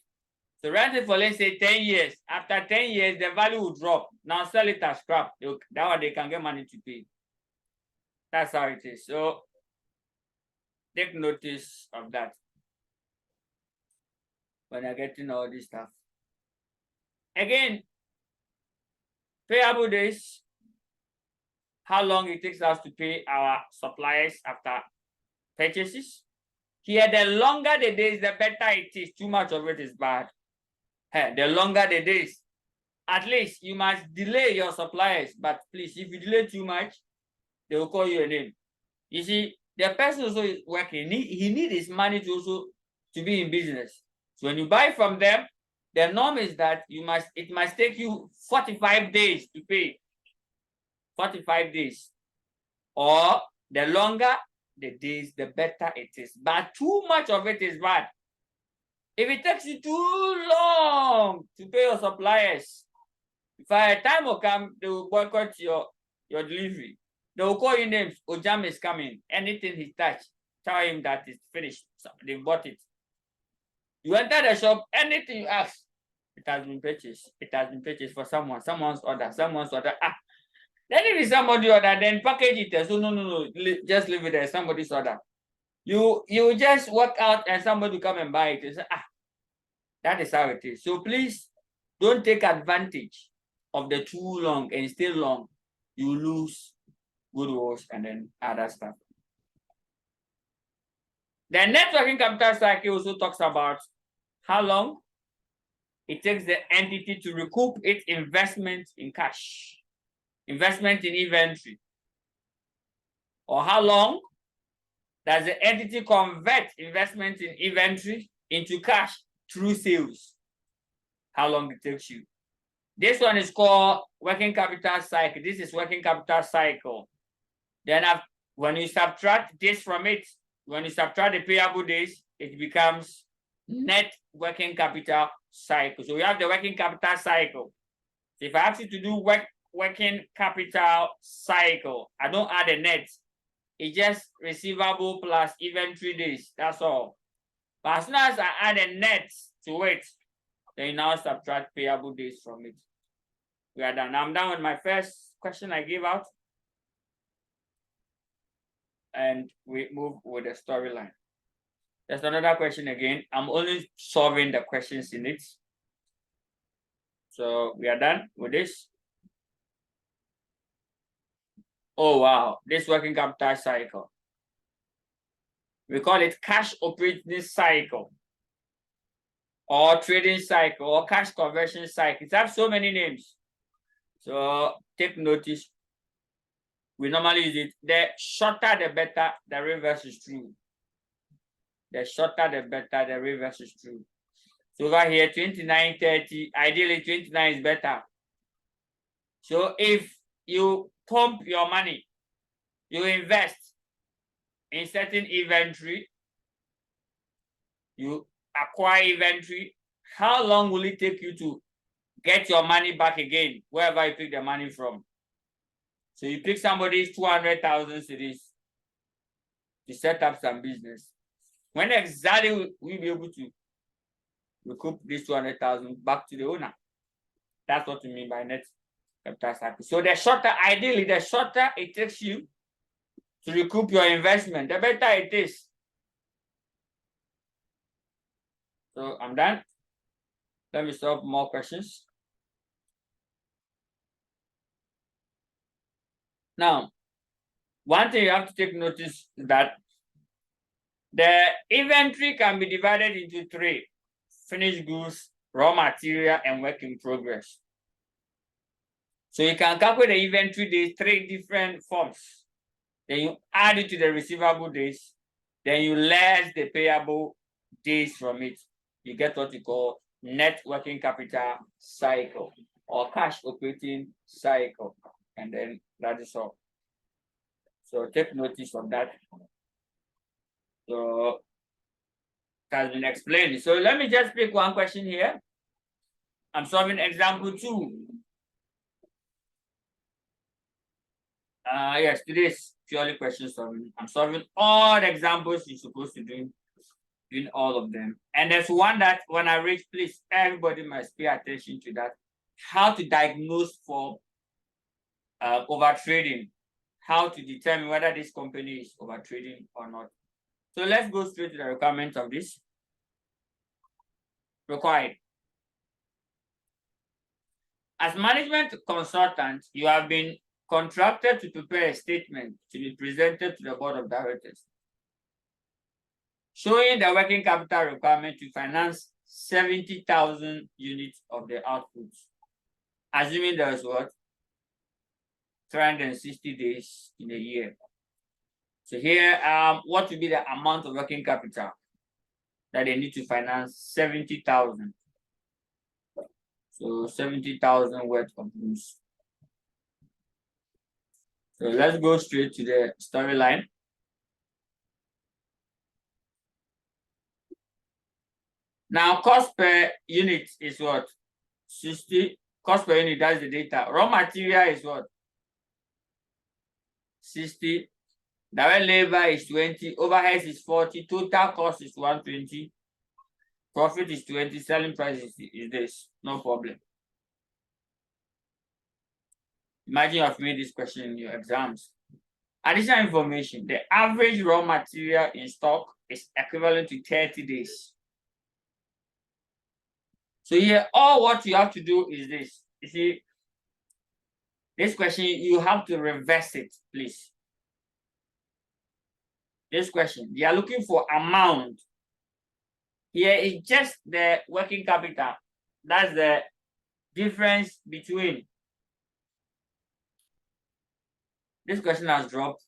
So rent it for, let's say, 10 years. After 10 years, the value will drop. Now sell it as scrap. That way they can get money to pay. That's how it is. So take notice of that when you're getting all this stuff. Again, payable days, how long it takes us to pay our suppliers after purchases. Here, the longer the days, the better it is. Too much of it is bad. The longer the days, at least you must delay your suppliers. But please, if you delay too much, they will call you a name. You see, the person also is working. He needs his money to also to be in business. So when you buy from them, the norm is that it must take you 45 days to pay. 45 days. Or the longer the days, the better it is. But too much of it is bad. If it takes you too long to pay your suppliers, if a time will come, they will boycott your delivery. They will call you names. Ojam is coming. Anything he touch, tell him that it's finished. So they bought it. You enter the shop, anything you ask, it has been purchased. It has been purchased for someone. Someone's order. Someone's order. Then if it's somebody order, then package it. So no. Just leave it there. Somebody's order. You just walk out and somebody will come and buy it. You say, that is how it is. So please don't take advantage of the too long and stay long. You lose good works and then other stuff. The net working capital cycle also talks about how long it takes the entity to recoup its investment in cash, investment in inventory, or how long does the entity convert investment in inventory into cash through sales? How long it takes you. This one is called working capital cycle. This is working capital cycle. Then when you subtract this from it, when you subtract the payable days, it becomes net working capital cycle. So we have the working capital cycle. So if I ask you to do working capital cycle, I don't add a net. It's just receivable plus inventory days. That's all. But as soon as I add a net to it, then you now subtract payable days from it. We are done. I'm done with my first question I gave out. And we move with the storyline. There's another question again. I'm only solving the questions in it. So we are done with this. Oh, wow. This working capital cycle. We call it cash operating cycle, or trading cycle, or cash conversion cycle. It has so many names. So take notice. We normally use it. The shorter, the better, the reverse is true. The shorter, the better, the reverse is true. So over here, 29, 30, ideally 29 is better. So if you pump your money, you invest in certain inventory, you acquire inventory, how long will it take you to get your money back again, wherever you pick the money from? So you pick somebody's 200,000 cedis to set up some business. When exactly will we be able to recoup this 200,000 back to the owner? That's what we mean by net capital cycle. So ideally, the shorter it takes you to recoup your investment, the better it is. So I'm done. Let me solve more questions. Now, one thing you have to take notice is that the inventory can be divided into three: finished goods, raw material, and work in progress. So you can calculate the inventory days, three different forms. Then you add it to the receivable days. Then you less the payable days from it. You get what you call net working capital cycle or cash operating cycle. And then that is all. So take notice of that. So it has been explained. So let me just pick one question here. I'm solving example 2. Yes, today's purely question solving. I'm solving all the examples you're supposed to do, doing all of them. And there's one that when I reach, please, everybody must pay attention to that. How to diagnose for overtrading. How to determine whether this company is overtrading or not. So let's go straight to the requirements of this. Required. As management consultant, you have been contracted to prepare a statement to be presented to the board of directors, showing the working capital requirement to finance 70,000 units of the output, assuming there's what? 360 days in a year. So here, what will be the amount of working capital that they need to finance? 70,000. So 70,000 worth of goods. So let's go straight to the storyline. Now, cost per unit is what? 60. Cost per unit, that's the data. Raw material is what? 60. Direct labor is 20. Overheads is 40. Total cost is 120. Profit is 20. Selling price is this. No problem. Imagine you have made this question in your exams. Additional information. The average raw material in stock is equivalent to 30 days. So here, all what you have to do is this. You see, this question, you have to reverse it, please. This question, they are looking for amount. Here is just the working capital. That's the difference between. This question has dropped.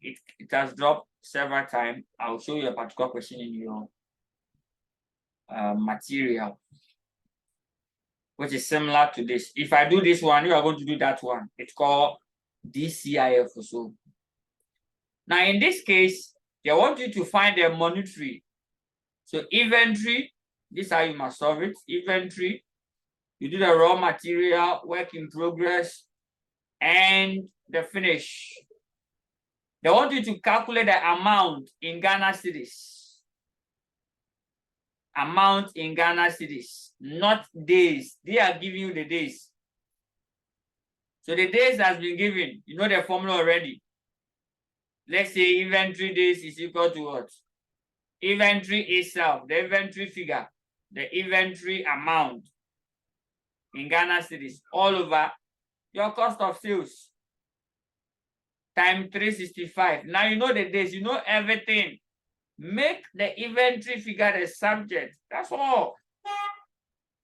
It has dropped several times. I'll show you a particular question in your material, which is similar to this. If I do this one, you are going to do that one. It's called DCIF or so. Now, in this case, they want you to find a monetary. So inventory, this is how you must solve it. Inventory, you do the raw material, work in progress, and the finish. They want you to calculate the amount in Ghana cedis. Amount in Ghana cedis, not days. They are giving you the days. So the days has been given. You know the formula already. Let's say inventory days is equal to what? Inventory itself, the inventory figure, the inventory amount in Ghana cedis all over your cost of sales times 365. Now you know the days, you know everything. Make the inventory figure the subject. That's all.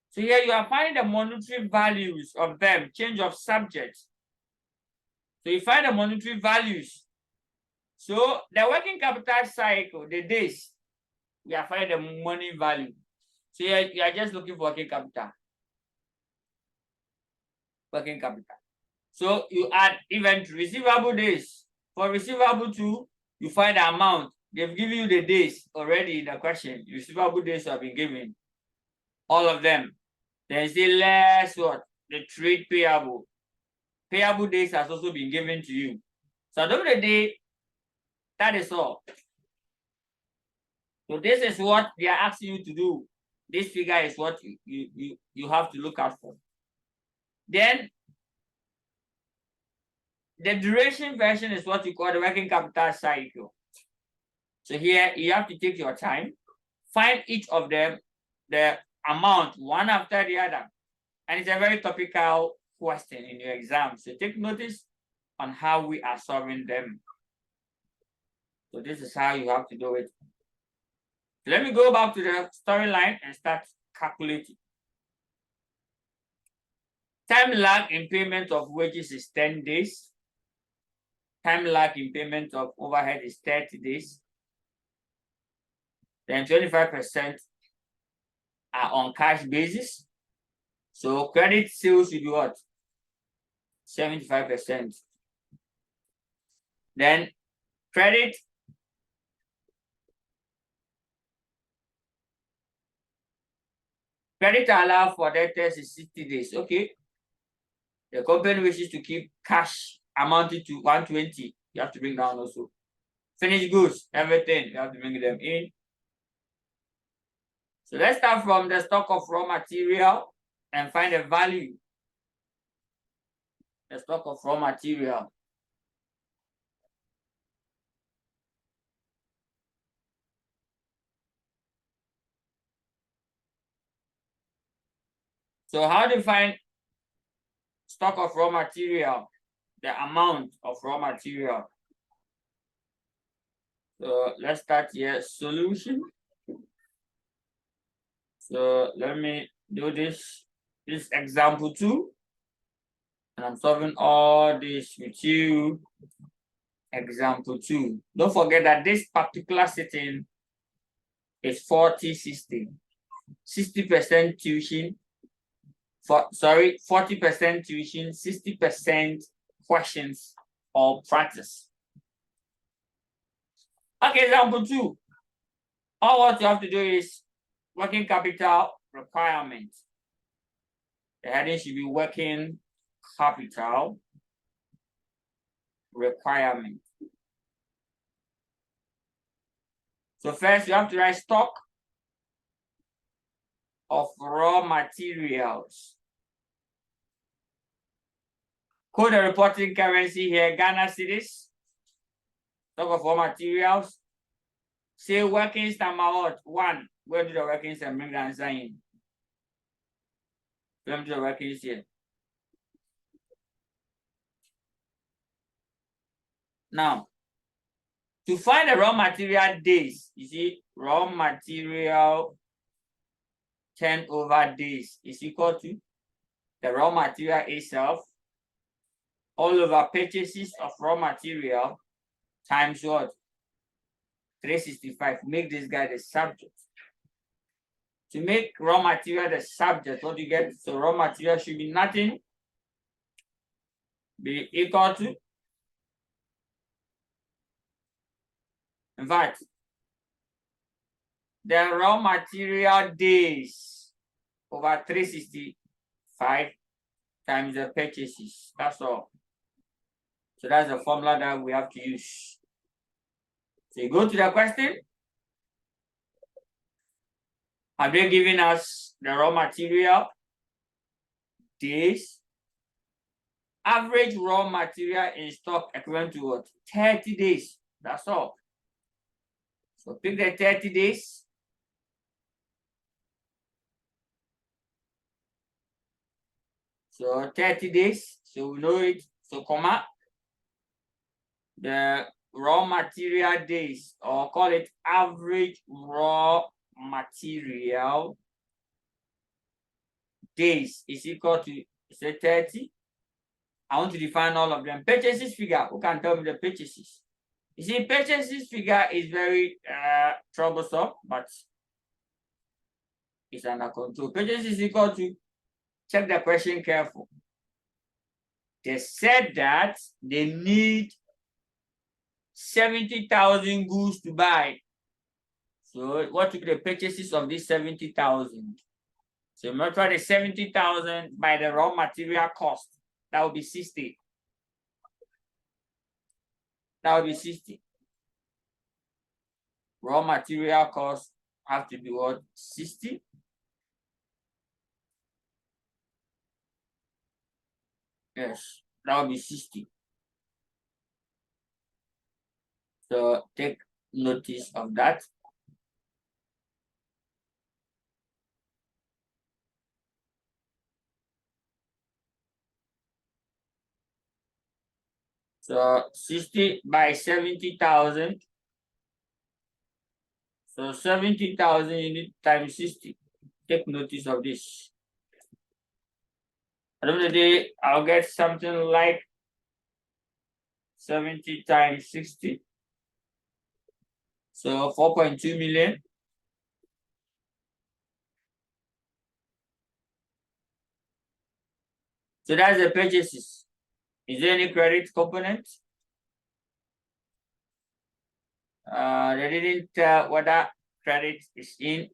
So here you are finding the monetary values of them, change of subjects. So you find the monetary values. So the working capital cycle, the days, we are finding the money value. So here you are just looking for working capital. Working capital. So you add inventory, receivable days. For receivable 2, you find the amount. They've given you the days already in the question. Receivable days have been given. All of them. Then you say less what? The trade payable. Payable days has also been given to you. So at the end of the day, that is all. So this is what they are asking you to do. This figure is what you have to look out for. Then the duration version is what you call the working capital cycle. So here you have to take your time, find each of them, the amount one after the other. And it's a very topical question in your exam. So take notice on how we are solving them. So this is how you have to do it. Let me go back to the storyline and start calculating. Time lag in payment of wages is 10 days. Time lag in payment of overhead is 30 days. Then 25% are on cash basis. So credit sales will be what? 75%. Then credit allowed for debtors is 60 days. Okay. The company wishes to keep cash amounting to 120. You have to bring down also. Finished goods, everything, you have to bring them in. So let's start from the stock of raw material and find the value. The stock of raw material. So how do you find stock of raw material? The amount of raw material. So let's start here. Solution. So let me do this example 2. And I'm solving all this with you. Example 2. Don't forget that this particular sitting is 40-60. 60% tuition. 40% tuition, 60% questions or practice. Okay, example 2. All what you have to do is working capital requirement. The heading should be working capital requirement. So first you have to write stock of raw materials. Code the reporting currency here, Ghana cedis. Stock of raw materials. Say workings time out 1. Where do the workings and bring the answer in? Let me do the workings here. Now, to find the raw material days, you see, raw material turnover days is equal to the raw material itself all over purchases of raw material times what? 365. Make this guy the subject. To make raw material the subject, what do you get? So raw material should be nothing be equal to. In fact, the raw material days over 365 times the purchases. That's all. So that's the formula that we have to use. So you go to the question. Have they given us the raw material days? Average raw material in stock equivalent to what? 30 days. That's all. So pick the 30 days. So 30 days. So we know it. So comma. The raw material days, or call it average raw material days, is equal to, say, 30. I want to define all of them. Purchases figure. Who can tell me the purchases? You see, purchases figure is very troublesome, but it's under control. Purchases is equal to, check the question careful. They said that they need 70,000 goods to buy. So what will be the purchases of these 70,000? So multiply the 70,000 by the raw material cost. That would be 60. That would be 60. Raw material cost have to be what? 60. Yes, that would be 60. So take notice of that. So 60 by 70,000. So 70,000 unit times 60. Take notice of this. At the end of the day, I'll get something like 70 times 60. So 4.2 million. So that's the purchases. Is there any credit component? They didn't tell whether credit is in.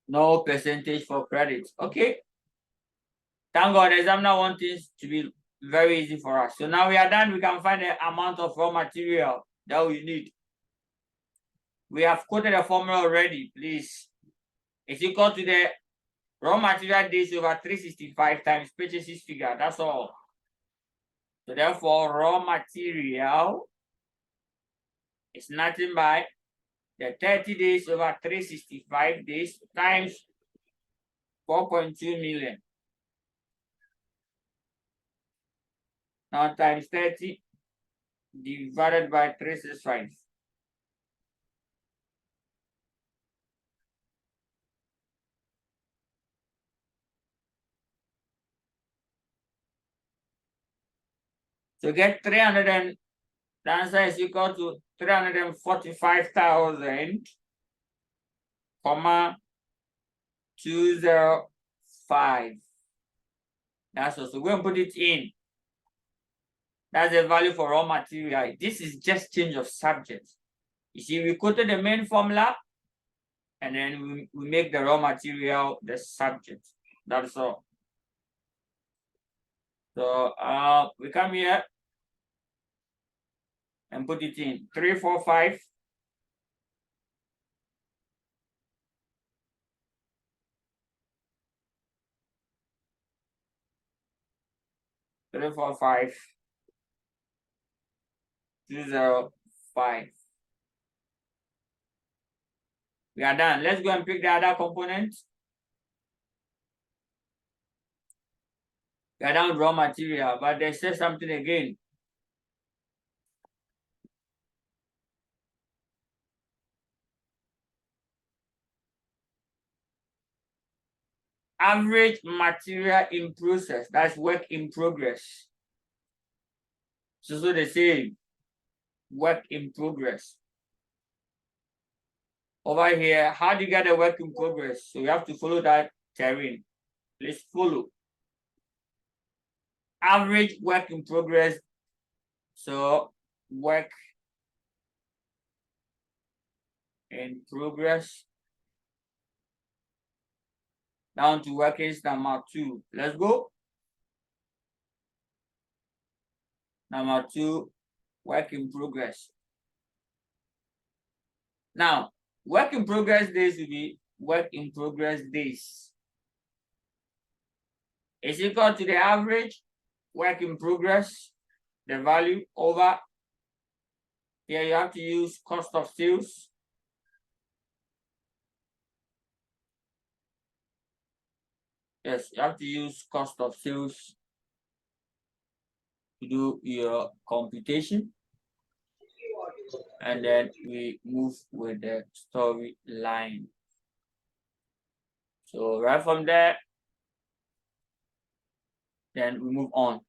No percentage for credit. Okay. Thank God, the examiner wants things to be very easy for us. So now we are done. We can find the amount of raw material that we need. We have quoted a formula already, please. It's equal to the raw material days over 365 times purchases figure. That's all. So therefore, raw material is nothing but the 30 days over 365 days times 4.2 million. Now times 30 divided by 365. So get 300 and the answer is equal to 345,000, 205. That's also we're going to put it in. That's the value for raw material. This is just change of subject. You see, we quoted the main formula and then we make the raw material the subject. That's all. So we come here and put it in 345. Three, 4, 5, 205. We are done. Let's go and pick the other component. We are done with raw material, but they say something again. Average material in process, that's work in progress. So they say work in progress. Over here, how do you get a work in progress? So you have to follow that terrain. Let's follow. Average work in progress. So work in progress. Down to workings number 2. Let's go. Number 2, work in progress. Now, work in progress days will be work in progress days. It's equal to the average work in progress, the value over. Here you have to use cost of sales. Yes, you have to use cost of sales to do your computation. And then we move with the storyline. So right from there, then we move on.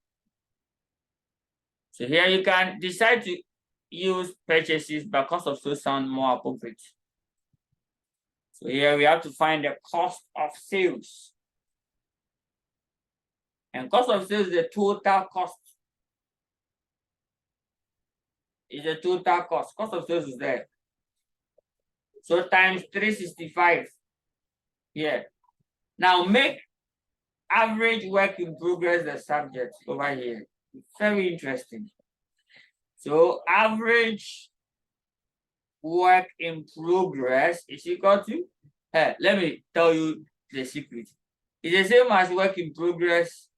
So here you can decide to use purchases, but cost of sales sound more appropriate. So here we have to find the cost of sales. And cost of sales is the total cost. Is the total cost. Cost of sales is there. So times 365 here. Now make average work in progress the subject over here. Very interesting. So average work in progress is equal to, let me tell you the secret. It's the same as work in progress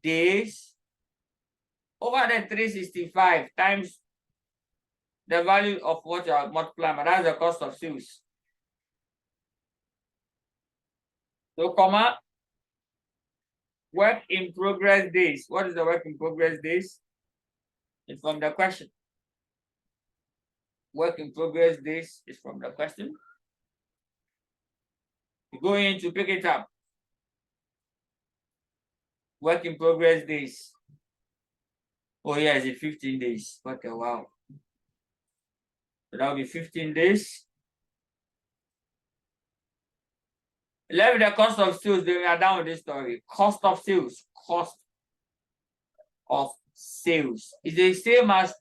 days over the 365 times the value of what you are multiplying, but that's the cost of sales. So, comma, work in progress days. What is the work in progress days? It's from the question. Work in progress days is from the question. You go in to pick it up. Work in progress days. Oh, yeah, it's 15 days. What a wow. So that will be 15 days. Let me the cost of sales. Then we are done with this story. Cost of sales. Cost of sales is the same as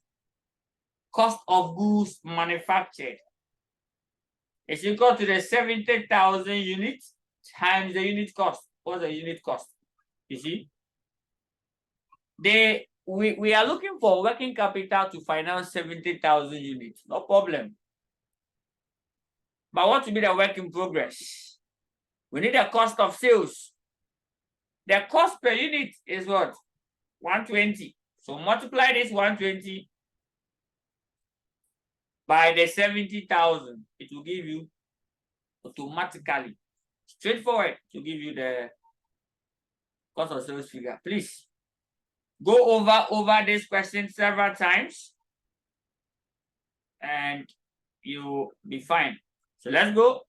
cost of goods manufactured. It's equal to the 70,000 units times the unit cost. What's the unit cost? You see? We are looking for working capital to finance 70,000 units. No problem. But what will be the work in progress? We need the cost of sales. The cost per unit is what? 120. So multiply this 120 by the 70,000. It will give you automatically, straightforward, to give you the cost of sales figure. Please go over this question several times and you'll be fine. So let's go.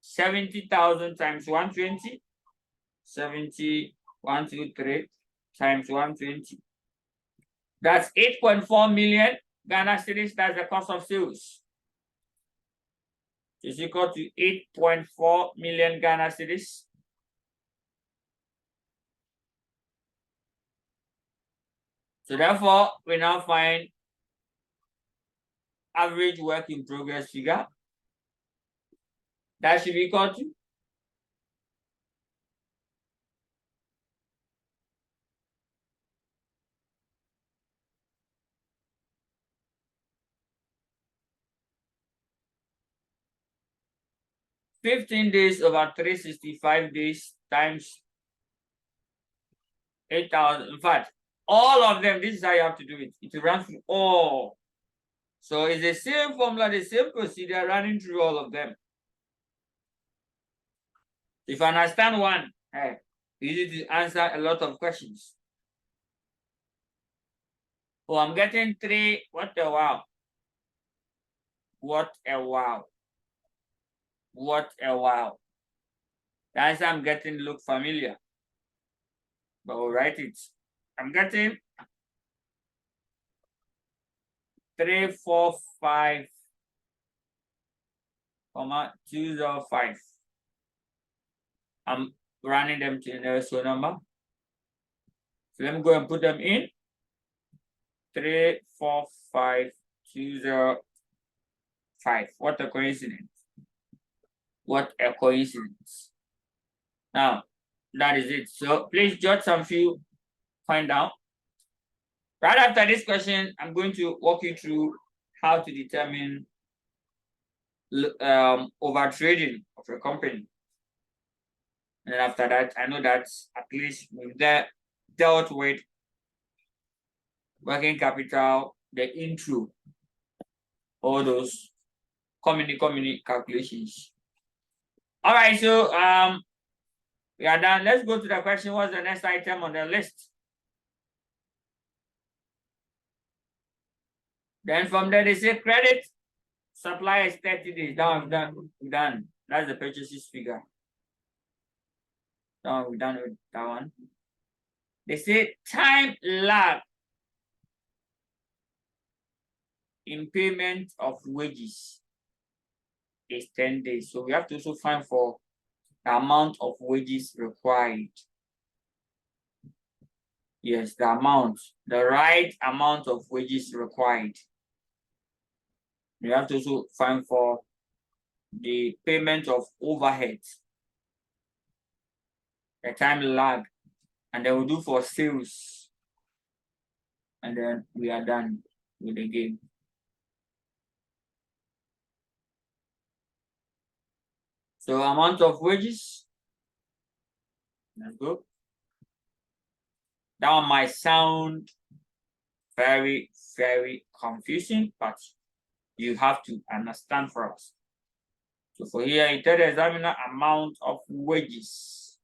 70,000 times 120. 70, 123 times 120. That's 8.4 million Ghana cedis. That's the cost of sales. It's equal to 8.4 million Ghana cedis. So therefore, we now find average work in progress figure. That should be equal to 15 days over 365 days times 8,000. In fact, all of them, this is how you have to do it. It will run through all. So it's the same formula, the same procedure running through all of them. If you understand one, you need to answer a lot of questions. Oh, I'm getting 3. What a wow. What a wow. What a wow. The answer I'm getting look familiar. But we'll write it. I'm getting 3, 4, 5, 205. I'm running them to the nearest whole number. So let me go and put them in. 3, 4, 5, 205. What a coincidence. What a coincidence. Now, that is it. So please jot some few points down. Right after this question, I'm going to walk you through how to determine overtrading of a company. And after that, I know that at least we've dealt with working capital, the intro, all those community calculations. All right, so we are done. Let's go to the question. What's the next item on the list? Then from there, they say credit supply is 30 days. Done. That's the purchases figure. Done. We're done with that one. They say time lag in payment of wages is 10 days. So we have to also find for the amount of wages required. Yes, the amount, the right amount of wages required. You have to also find for the payment of overheads, the time lag, and then we'll do for sales. And then we are done with the game. So amount of wages, let's go. That one might sound very, very confusing, but you have to understand for us. So for here, you tell the examiner amount of wages.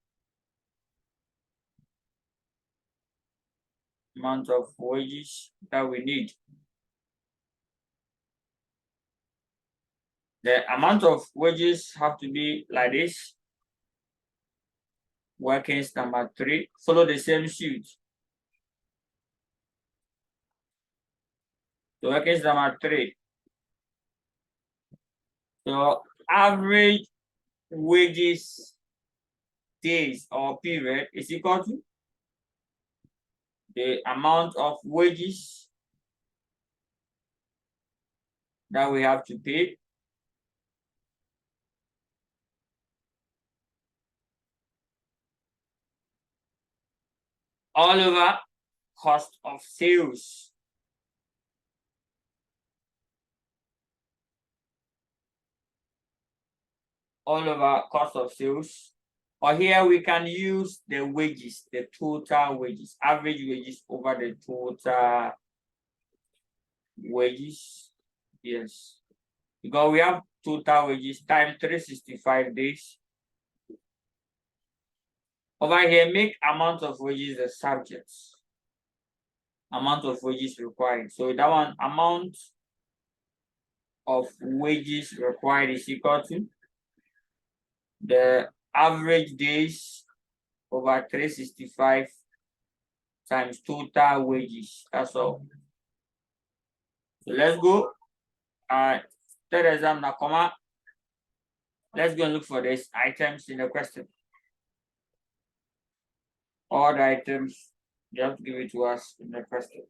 Amount of wages that we need. The amount of wages have to be like this. Workings number 3, follow the same suit. So workings number 3. So average wages days or period is equal to the amount of wages that we have to pay all over cost of sales. All over cost of sales. Or here we can use the wages, the total wages, average wages over the total wages. Yes. Because we have total wages times 365 days. Over here, make amount of wages the subject. Amount of wages required. So that one, amount of wages required is equal to the average days over 365 times total wages. That's all. So let's go. Third exam now, comma. Let's go and look for these items in the question. All the items, you have to give it to us in the question.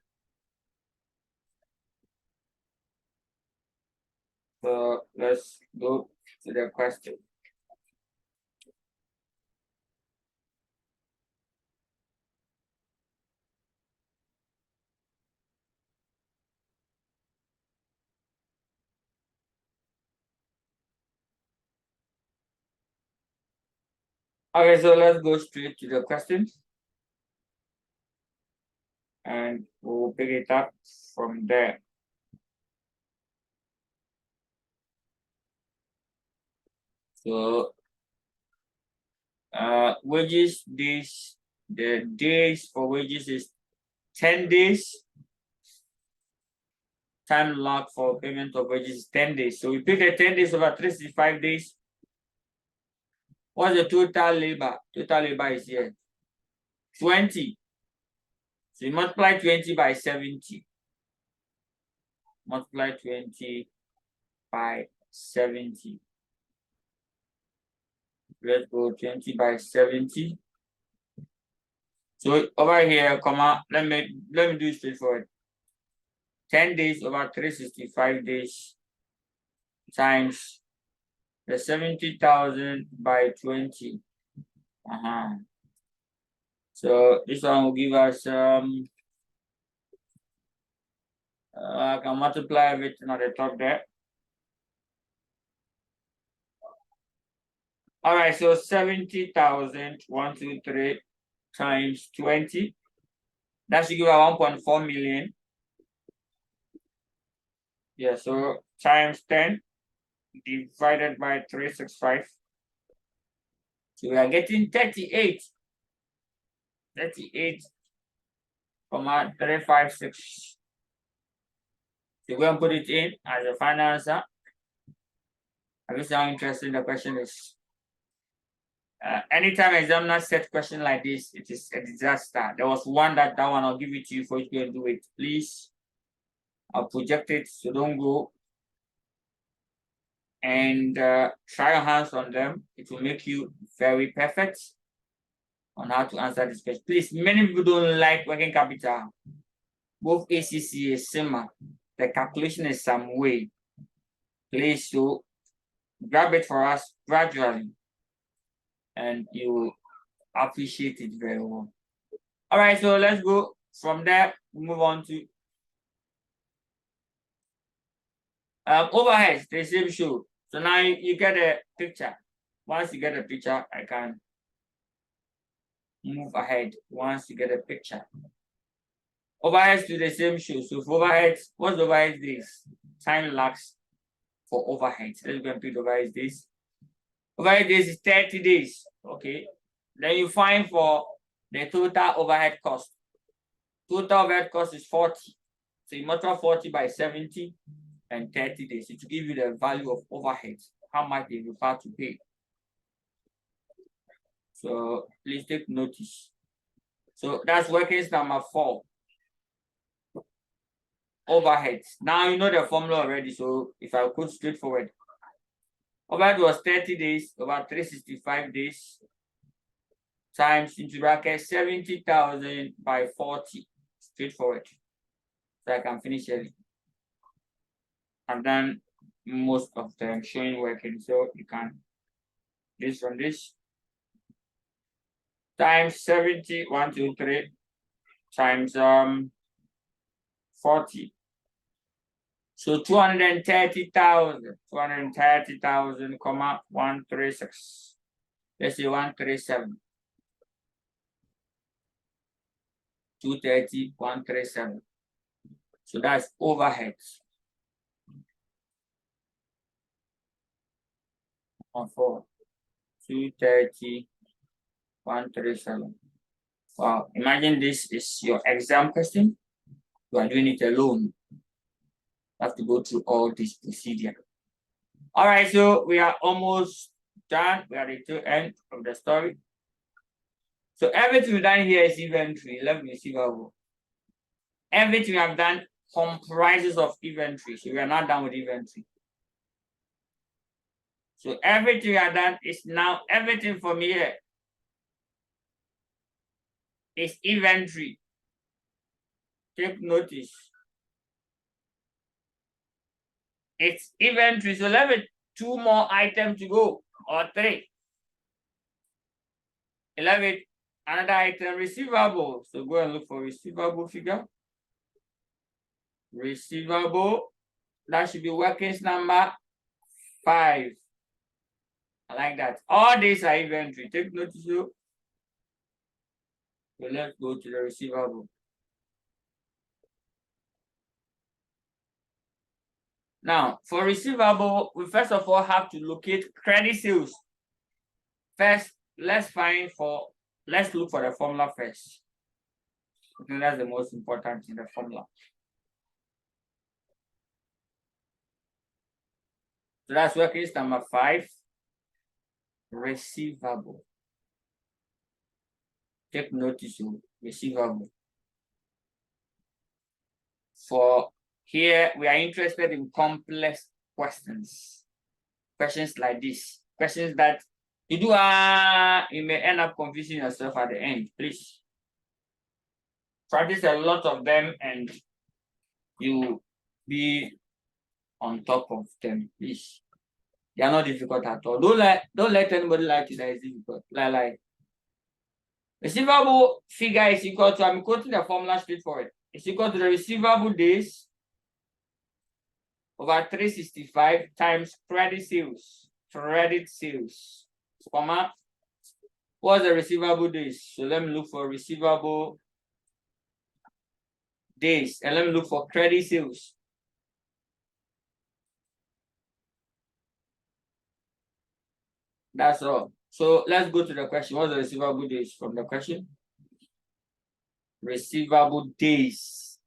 So let's go to the question. Okay, so let's go straight to the question. And we'll pick it up from there. So wages days, the days for wages is 10 days. Time lag for payment of wages is 10 days. So we pick the 10 days over 365 days. What's the total labor? Total labor is here 20. So you multiply 20 by 70. Multiply 20 by 70. Let's go 20 by 70. So over here, comma, let me do it straightforward. 10 days over 365 days times the 70,000 by 20. So this one will give us I can multiply everything at the top there. All right, so 70,000, 1, 2, 3 times 20. That should give us 1.4 million. Yeah, so times 10 divided by 365. So we are getting 38. 38, 356. So we're going to put it in as a final answer. I guess how interesting the question is. Anytime examiner set question like this, it is a disaster. There was one that one I'll give it to you for you to do it. Please, I'll project it, so don't go. And try your hands on them. It will make you very perfect. on how to answer this question. Please, many people don't like working capital. Both ACC is similar. The calculation is some way. Please, so grab it for us gradually, and you appreciate it very well. All right, so let's go from there. Move on to overheads. The same show. So now you get a picture. Once you get a picture, I can move ahead. Once you get a picture. Overheads to the same show. So for overheads, what's the overheads days? Time lapse for overheads. Let's go and pick the overheads days. Overhead days is 30 days. Okay. Then you find for the total overhead cost. Total overhead cost is 40. So you multiply 40 by 70 and 30 days. It will give you the value of overheads, how much they require to pay. So please take notice. So that's workings number 4. Overheads. Now you know the formula already. So if I go straightforward, overhead was 30 days over 365 days times into bracket 70,000 by 40. Straightforward. So I can finish early. I've done most of them showing working, so you can this from this times 70, 1, 2, 3 times 40. So 230,000, comma 136. Let's say 137. 230, 137. So that's overheads. On 4. 230, 137. Wow, imagine this is your exam question. You are doing it alone. You have to go through all this procedure. All right, so we are almost done. We are at the end of the story. So everything we've done here is inventory, 11 receivable. Everything we have done comprises of inventory. So we are not done with inventory. So everything we have done is now everything from here is inventory. Take notice. It's inventory. So let me 2 more items to go, or 3. 11, another item, receivable. So go and look for receivable figure. Receivable, that should be workings number 5. I like that. All these are inventory. Take notice. So let's go to the receivable. Now, for receivable, we first of all have to locate credit sales. First, let's look for the formula first. I think that's the most important in the formula. So that's workings number 5, receivable. Take notice of receivable. For here, we are interested in complex questions. Questions like this. Questions that you do, you may end up confusing yourself at the end. Please practice a lot of them and you be on top of them, please. They are not difficult at all. Don't let anybody like you that is difficult. Like receivable figure is equal to, I'm quoting the formula straightforward. It's equal to the receivable days over 365 times credit sales. Comma. What's the receivable days? So let me look for receivable days and let me look for credit sales. That's all. So let's go to the question. What's the receivable days from the question? Receivable days.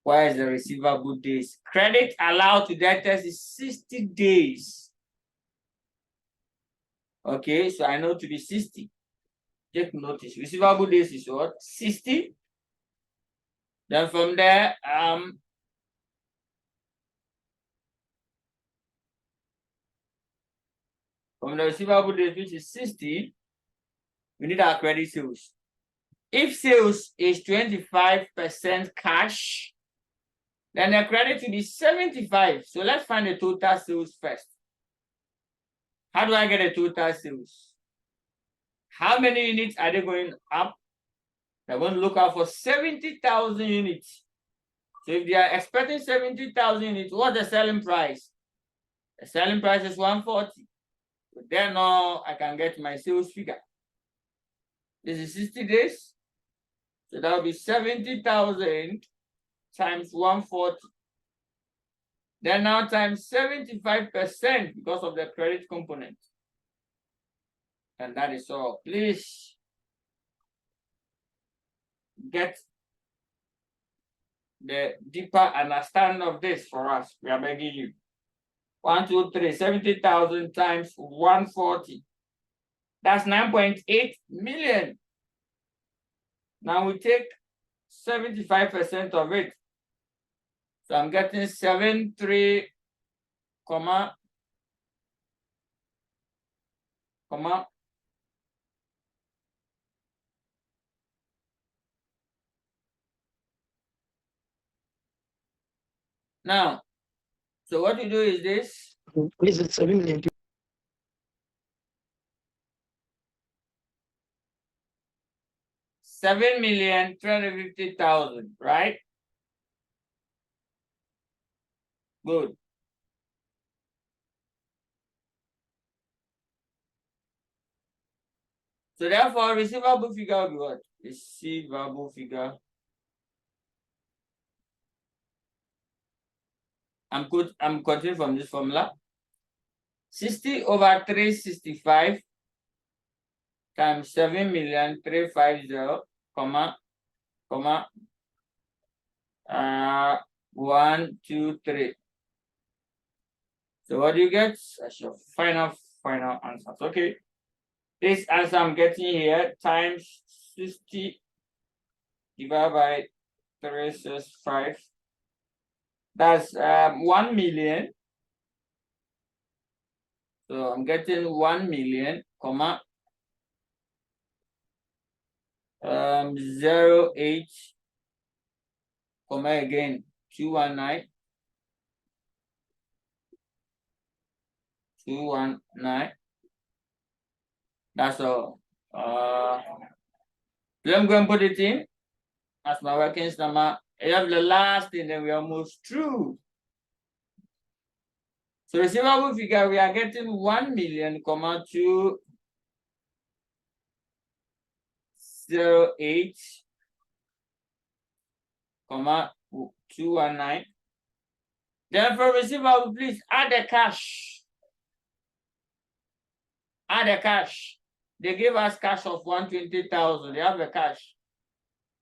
Where is the receivable days? Credit allowed to debtors is 60 days. Okay, so I know to be 60. Take notice. Receivable days is what? 60. Then from there, from the receivable days, which is 60, We need our credit sales. If sales is 25% cash, then the credit will be 75. So let's find the total sales first. How do I get the total sales? How many units are they going up? They're going to look out for 70,000 units. So if they are expecting 70,000 units, what's the selling price? The selling price is 140. So then now I can get my sales figure. This is 60 days. So that will be 70,000 times 140. Then now times 75% because of the credit component. And that is all. Please get the deeper understanding of this for us. We are begging you. 1, 2, 3, 70,000 times 140. That's 9.8 million. Now we take 75% of it. So I'm getting 73, comma. Now, so what you do is this. Please, it's 7 million. 7,350,000, right? Good. So therefore, receivable figure will be what? Receivable figure. I'm continuing from this formula. 60 over 365 times 7,350, comma, 1, 2, 3. So what do you get? That's your final answers. Okay. This answer I'm getting here times 60 divided by 365. That's 1 million. So I'm getting 1 million, comma, 08, comma again, 219. 219. That's all. Let me go and put it in as my working number. I have the last thing, then we are almost through. So receivable figure, we are getting 1 million, comma 208, comma 219. Then for receivable, please add the cash. Add the cash. They gave us cash of 120,000. They have the cash.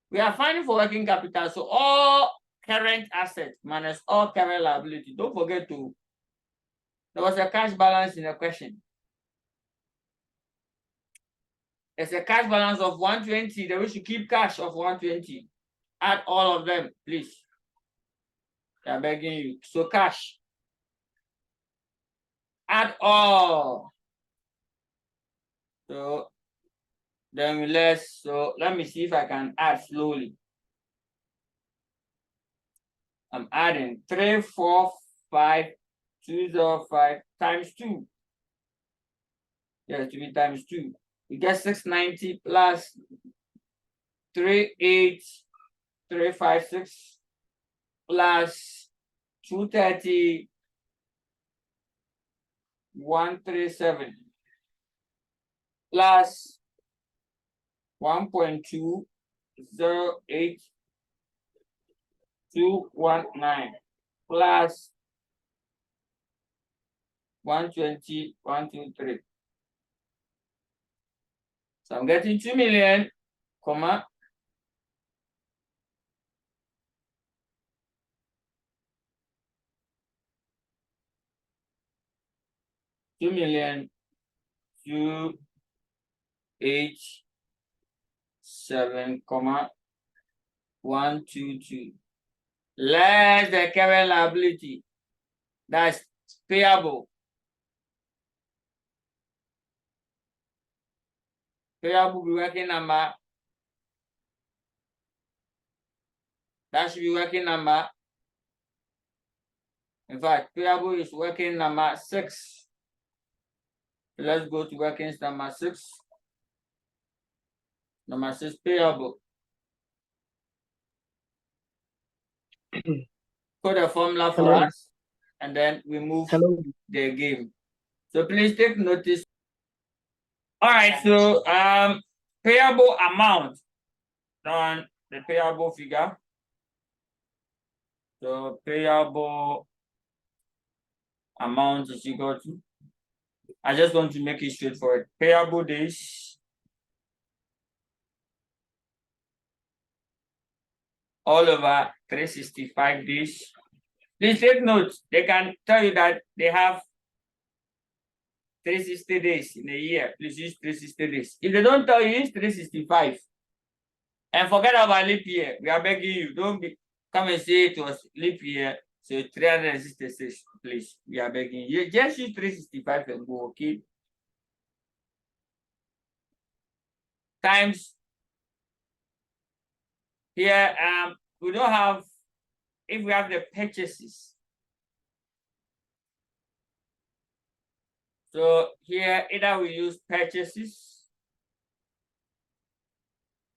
We are finding for working capital. So all current assets minus all current liability. Don't forget to, there was a cash balance in the question. There's a cash balance of 120. Then we should keep cash of 120. Add all of them, please. I'm begging you. So cash. Add all. So then let me see if I can add slowly. I'm adding 345,205 times 2. Yeah, to be times 2. We get 690 plus 38356 plus 230, 137 plus 1.208 219 plus 120, 123. So I'm getting 2 million, comma, $2 million, 287, comma, 122. Less the current liability. That's payable. Payable will be working number. That should be working number. In fact, payable is working number 6. Let's go to working number 6. Number 6, payable. Code a formula for us, and then we move the game. So please take notice. All right, so payable amount on the payable figure. So payable amount is equal to, I just want to make it straightforward. Payable days all over 365 days. Please take note, they can tell you that they have 360 days in a year. Please use 360 days. If they don't tell you, use 365. And forget about leap year. We are begging you, don't come and say it was leap year. So 366, please. We are begging you. Just use 365 and go, okay? Times here, we don't have, if we have the purchases. So here, either we use purchases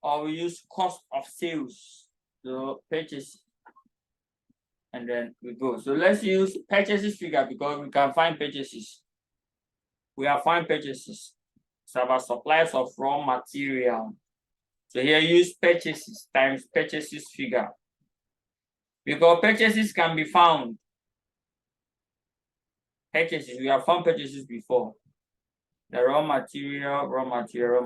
or we use cost of sales. So purchase, and then we go. So let's use purchases figure because we can find purchases. We have find purchases. It's about supplies of raw material. So here use purchases times purchases figure. Because purchases can be found. Purchases, we have found purchases before. The raw material, raw material,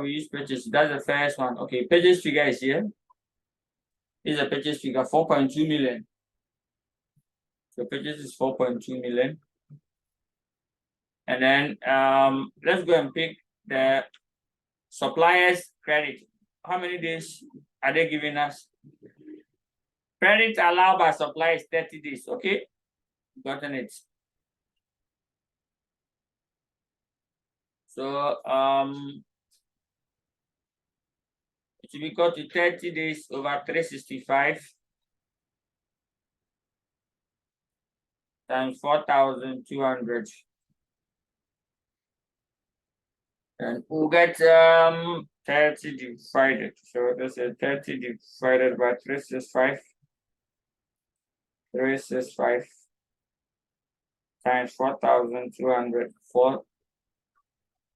we use purchases. That's the first one. Okay, purchase figure is here. This is a purchase figure, 4.2 million. So purchase is 4.2 million. And then let's go and pick the suppliers credit. How many days are they giving us? Credit allowed by supplier is 30 days. Okay, gotten it. So it will be equal to 30 days over 365 times 4,200. And we'll get 30 divided. So this is 30 divided by 365. 365 times 4,200. 4,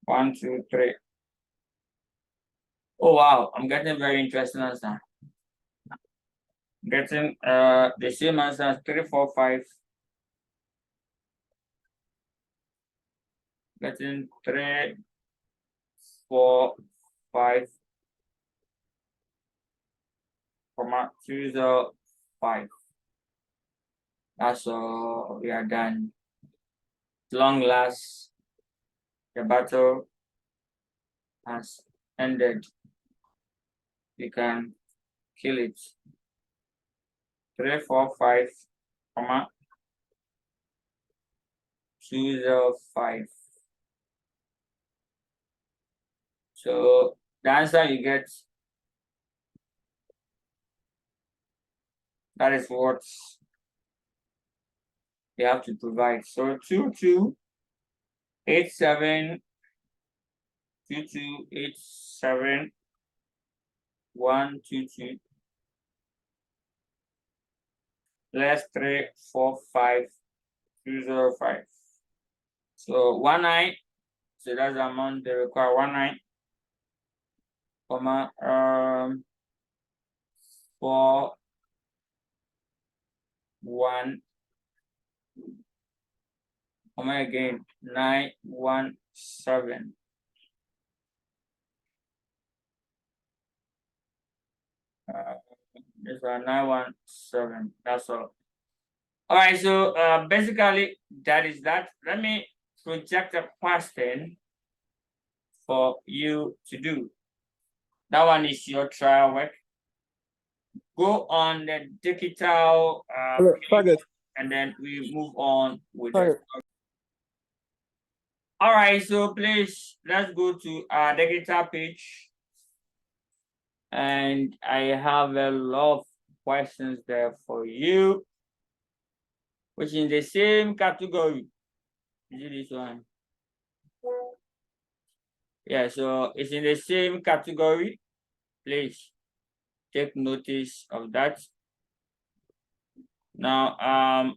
1, 2, 3. Oh wow, I'm getting very interesting answer. I'm getting the same answer as 345. Getting 3, 4, 5, 2, 0, 5. That's all. We are done. Long last, the battle has ended. We can kill it. 3, 4, 5, 2, 0, 5. So the answer you get, that is what you have to provide. So 2287 2287 122 less 3, 4, 5, 205. So 19. So that's the amount they require. 19, 4, 1, again 917. This one 917. That's all. All right. So basically that is that. Let me project a question for you to do. That one is your trial work. Go on the digital target. and then we move on with it. All right, so please, let's go to our data page. And I have a lot of questions there for you, which is in the same category. Is it this one? Yeah, so it's in the same category. Please take notice of that. Now,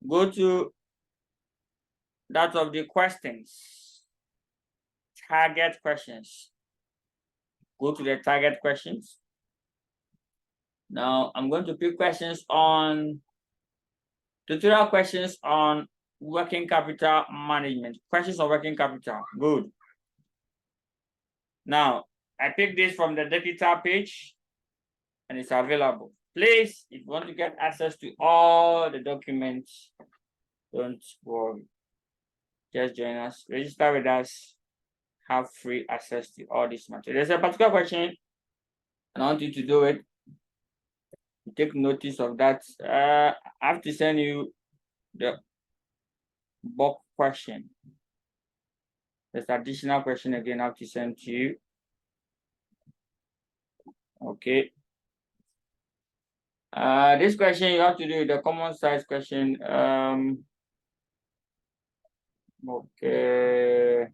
go to that of the questions. Target questions. Go to the target questions. Now, I'm going to pick questions on tutorial questions on working capital management. Questions on working capital. Good. Now, I picked this from the data page and it's available. Please, if you want to get access to all the documents, don't worry. Just join us, register with us, have free access to all this material. There's a particular question, and I want you to do it. Take notice of that. I have to send you the bulk question. There's additional question again I have to send to you. Okay. This question you have to do the common size question. Okay.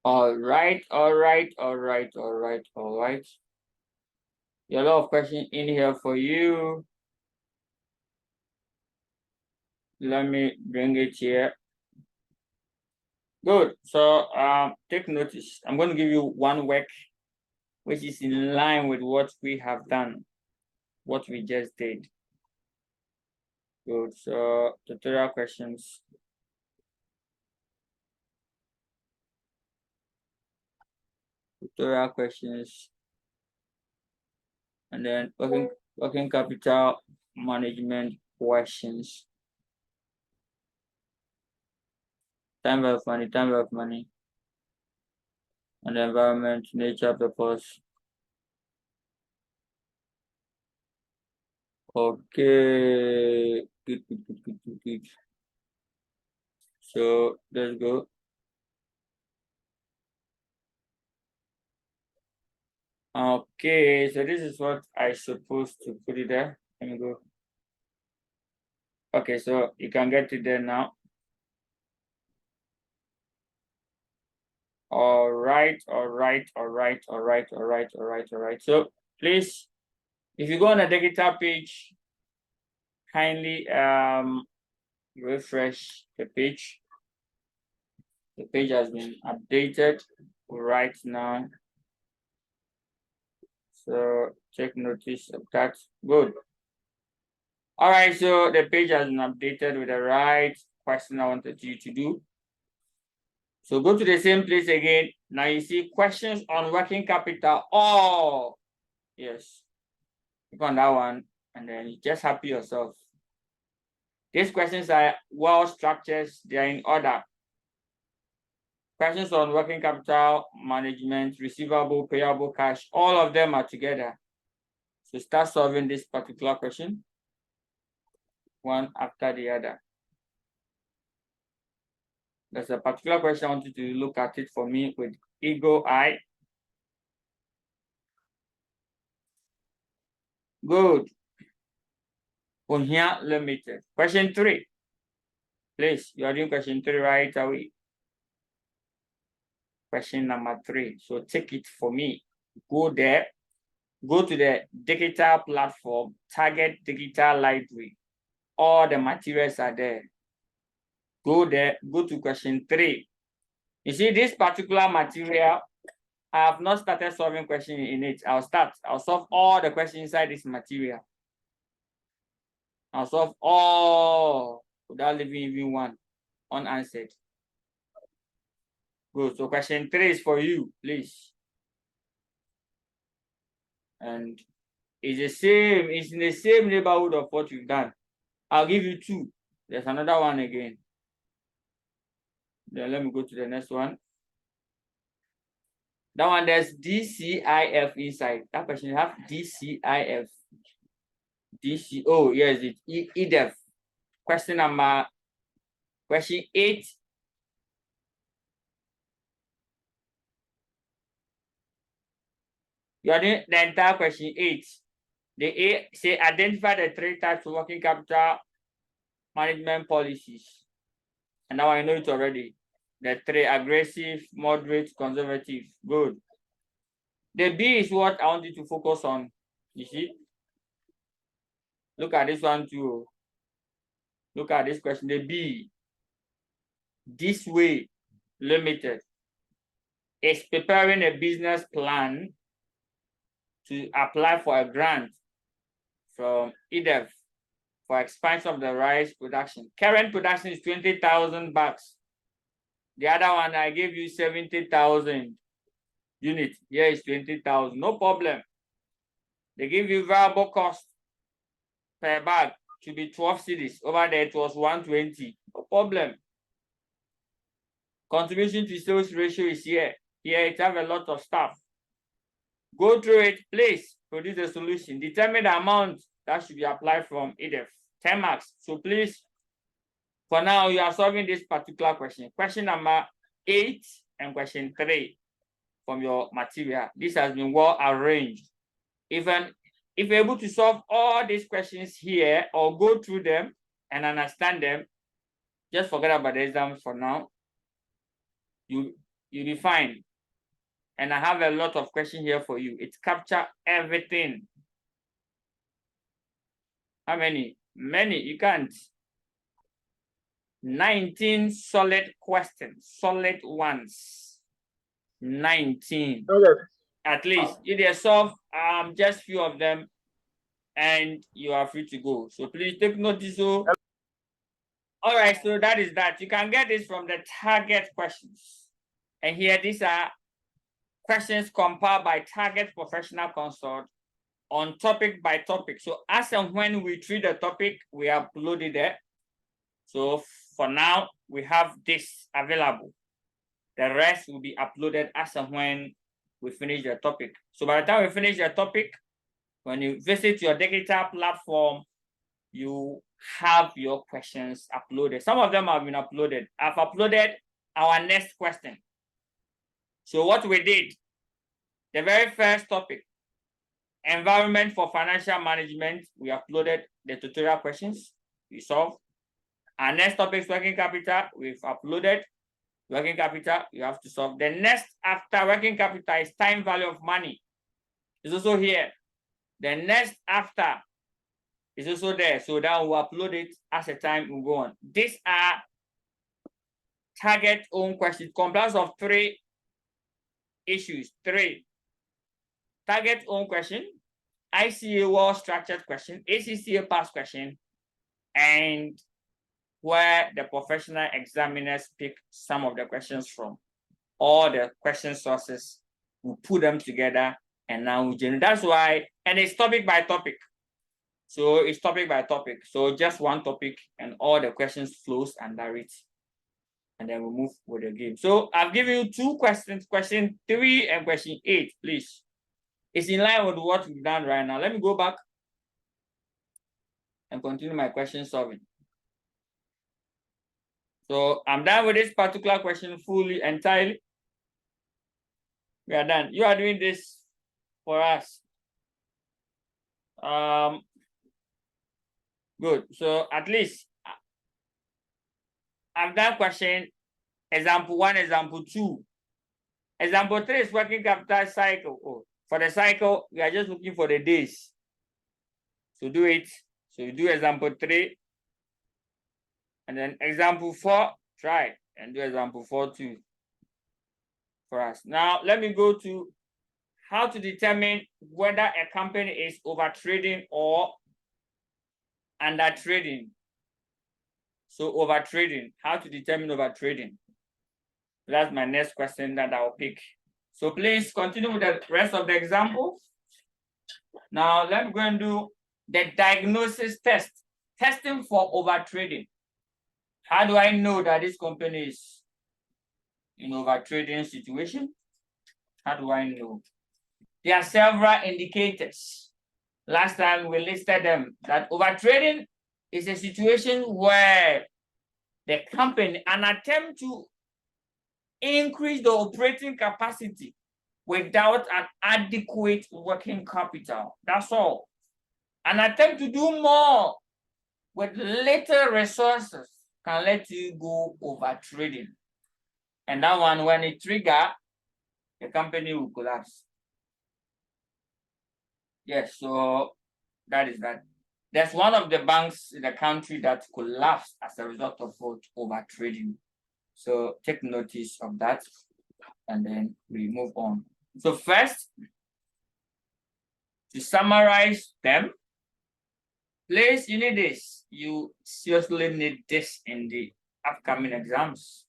All right. There are a lot of questions in here for you. Let me bring it here. Good. So take notice. I'm going to give you one work which is in line with what we have done, what we just did. Good. So tutorial questions. Tutorial questions. And then working capital management questions. Time of money. And the environment, nature, purpose. Okay. Good. So let's go. Okay, so this is what I supposed to put it there. Let me go. Okay, so you can get it there now. All right. So please, if you go on the data page, kindly refresh the page. The page has been updated right now. So take notice of that. Good. All right, so the page has been updated with the right question I wanted you to do. So go to the same place again. Now you see questions on working capital. Oh, yes. Click on that one and then you just happy yourself. These questions are well structured. They are in order. Questions on working capital management, receivable, payable, cash, all of them are together. So start solving this particular question, one after the other. There's a particular question I want you to look at it for me with eagle eye. Good. Unhia Limited. Question 3. Please, you are doing question 3 right away. Question number 3. So take it for me. Go there. Go to the digital platform, target digital library. All the materials are there. Go there, go to question 3. You see this particular material, I have not started solving questions in it. I'll solve all the questions inside this material. I'll solve all without leaving even one unanswered. Good. So question 3 is for you, please. And it's in the same neighborhood of what you've done. I'll give you 2. There's another one again. Then let me go to the next one. That one, there's DCIF inside. That question, you have DCIF. DC, oh, yes, it's EDF. Question 8. You are doing the entire question 8. The A say identify the 3 types of working capital management policies. And now I know it already. The 3: aggressive, moderate, conservative. Good. The B is what I want you to focus on. You see? Look at this one too. Look at this question. The B. This Way Limited is preparing a business plan to apply for a grant from EDF for expansion of the rice production. Current production is 20,000 bucks. The other one I gave you 70,000 units. Here is 20,000. No problem. They give you variable cost per bag to be 12 cedis. Over there it was 120. No problem. Contribution to sales ratio is here. Here it have a lot of stuff. Go through it, please produce a solution. Determine the amount that should be applied from EDF. 10 marks. So please, for now, you are solving this particular question. Question number 8 and question 3 from your material. This has been well arranged. If you're able to solve all these questions here or go through them and understand them, just forget about the exams for now. You'll be fine. And I have a lot of questions here for you. It captures everything. How many? Many, you can't. 19 solid questions, solid ones. 19. Okay. At least. You they solve just few of them and you are free to go. So please take notice. So, all right, so that is that. You can get this from the target questions. And here these are questions compiled by Target Professional Consult on topic by topic. So as and when we treat the topic, we upload it there. So for now, we have this available. The rest will be uploaded as and when we finish the topic. So by the time we finish the topic, when you visit your digital platform, you have your questions uploaded. Some of them have been uploaded. I've uploaded our next question. So what we did, the very first topic, environment for financial management, we uploaded the tutorial questions we solved. Our next topic is working capital. We've uploaded working capital. You have to solve. The next after working capital is time value of money. It's also here. The next after is also there. So that we'll upload it as a time will go on. These are target own questions. Compliance of 3 issues. 3. Target own question, ICA well structured question, ACCA pass question, and where the professional examiners pick some of the questions from. All the question sources, we put them together and now we generate. That's why, and it's topic by topic. So it's topic by topic. So just one topic and all the questions flows under it. And then we move with the game. So I've given you 2 questions, question 3 and question 8, please. It's in line with what we've done right now. Let me go back and continue my question solving. So I'm done with this particular question fully, entirely. We are done. You are doing this for us. Good. So at least I've done question example 1, example 2. Example 3 is working capital cycle. Oh, for the cycle, we are just looking for the days. So do it. So you do example 3. And then example 4, try and do example 4 too for us. Now, let me go to how to determine whether a company is over-trading or under-trading. So over-trading, how to determine over-trading. That's my next question that I'll pick. So please continue with the rest of the example. Now let me go and do the diagnosis test, testing for over-trading. How do I know that this company is in over-trading situation? How do I know? There are several indicators. Last time we listed them, that overtrading is a situation where the company, an attempt to increase the operating capacity without an adequate working capital. That's all. An attempt to do more with little resources can let you go over trading. And that one, when it triggers, the company will collapse. Yes, so that is that. There's one of the banks in the country that collapsed as a result of over trading. So take notice of that, and then we move on. So first, to summarize them, please, you need this. You seriously need this in the upcoming exams.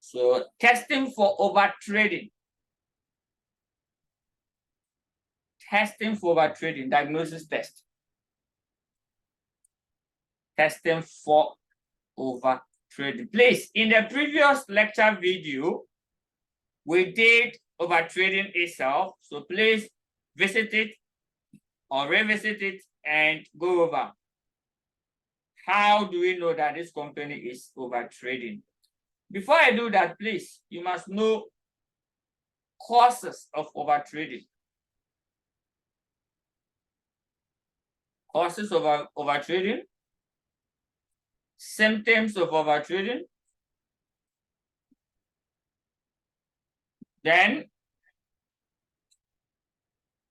So testing for over trading. Testing for over trading, diagnosis test. Testing for over trading. Please, in the previous lecture video, we did over trading itself. So please visit it or revisit it and go over. How do we know that this company is over trading? Before I do that, please, you must know causes of over trading. Causes of over trading, symptoms of over trading, then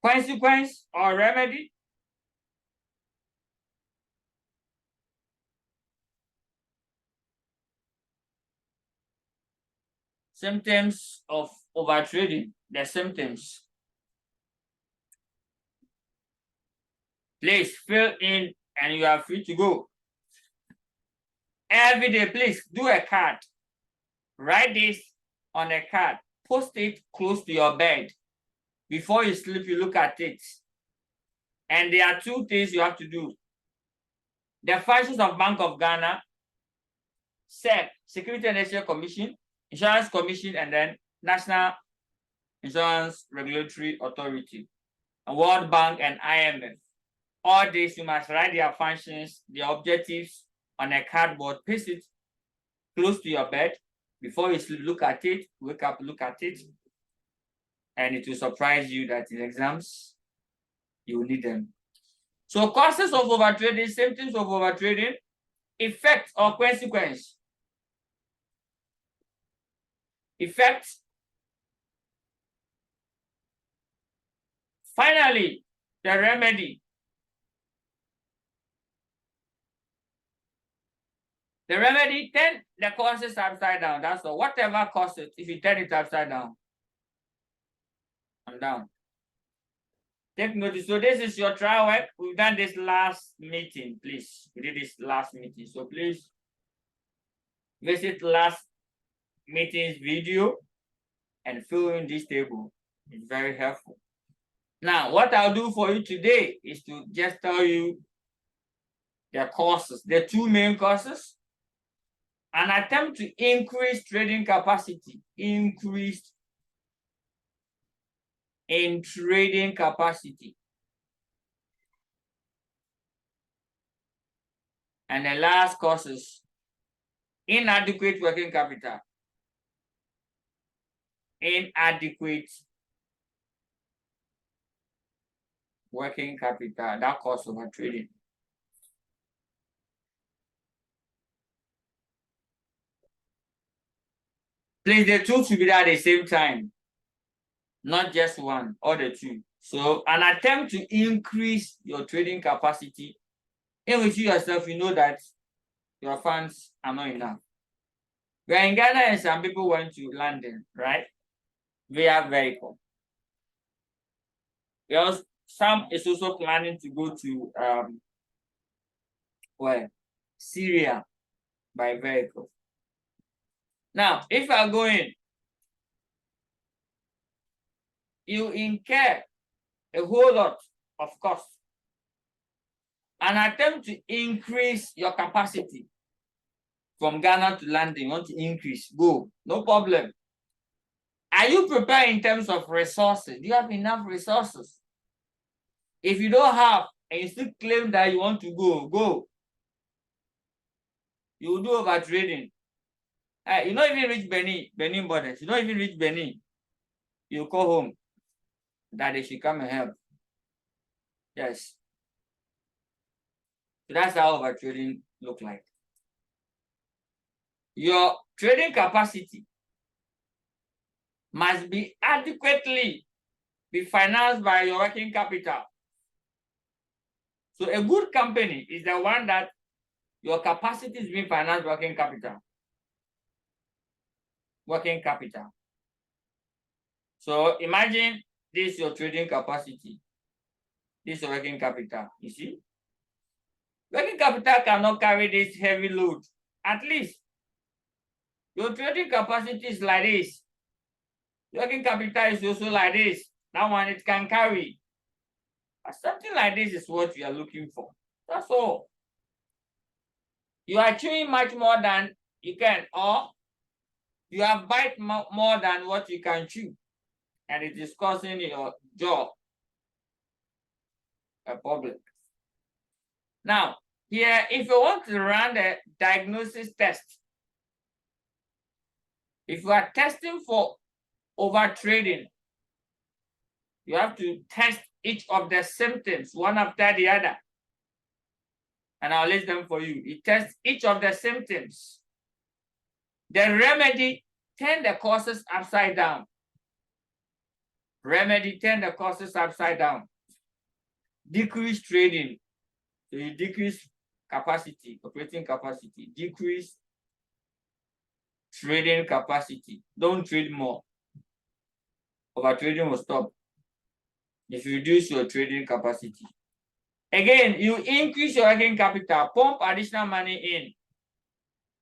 consequence or remedy, symptoms of over trading, the symptoms. Please fill in and you are free to go. Every day, please do a card. Write this on a card. Post it close to your bed. Before you sleep, you look at it. And there are two things you have to do. The functions of Bank of Ghana, SEC, Security and Exchange Commission, Insurance Commission, and then National Insurance Regulatory Authority, and World Bank and IMF. All this, you must write their functions, their objectives on a cardboard, paste it close to your bed. Before you sleep, look at it, wake up, look at it. And it will surprise you that in exams, you will need them. So causes of overtrading, symptoms of overtrading, effect or consequence. Effect. Finally, the remedy. The remedy, turn the causes upside down. That's all. Whatever causes, if you turn it upside down, I'm down. Take notice. So this is your trial work. We've done this last meeting, please. We did this last meeting. So please visit last meeting's video and fill in this table. It's very helpful. Now, what I'll do for you today is to just tell you the causes, the two main causes. An attempt to increase trading capacity, increased in trading capacity. And the last cause is inadequate working capital. Inadequate working capital, that cause over trading. Please, the two should be there at the same time, not just one or the two. So an attempt to increase your trading capacity, in which you yourself, you know that your funds are not enough. We are in Ghana and some people went to London, right? Via vehicle. Some is also planning to go to Syria by vehicle. Now, if you are going, you incur a whole lot of cost. An attempt to increase your capacity from Ghana to London, you want to increase, go, no problem. Are you prepared in terms of resources? Do you have enough resources? If you don't have, and you still claim that you want to go. You will do over trading. You don't even reach Benin borders. You don't even reach Benin. You call home that they should come and help. Yes. So that's how over trading look like. Your trading capacity must be adequately be financed by your working capital. So a good company is the one that your capacity is being financed working capital. Working capital. So imagine this is your trading capacity. This is your working capital. You see? Working capital cannot carry this heavy load. At least your trading capacity is like this. Working capital is also like this. That one it can carry. But something like this is what we are looking for. That's all. You are chewing much more than you can, or you have bite more than what you can chew, and it is causing your jaw a problem. Now, here, if you want to run the diagnosis test, if you are testing for overtrading, you have to test each of the symptoms one after the other. And I'll list them for you. You test each of the symptoms. The remedy, turn the causes upside down. Remedy, turn the causes upside down. Decrease trading. So you decrease capacity, operating capacity. Decrease trading capacity. Don't trade more. Overtrading will stop if you reduce your trading capacity. Again, you increase your working capital, pump additional money in.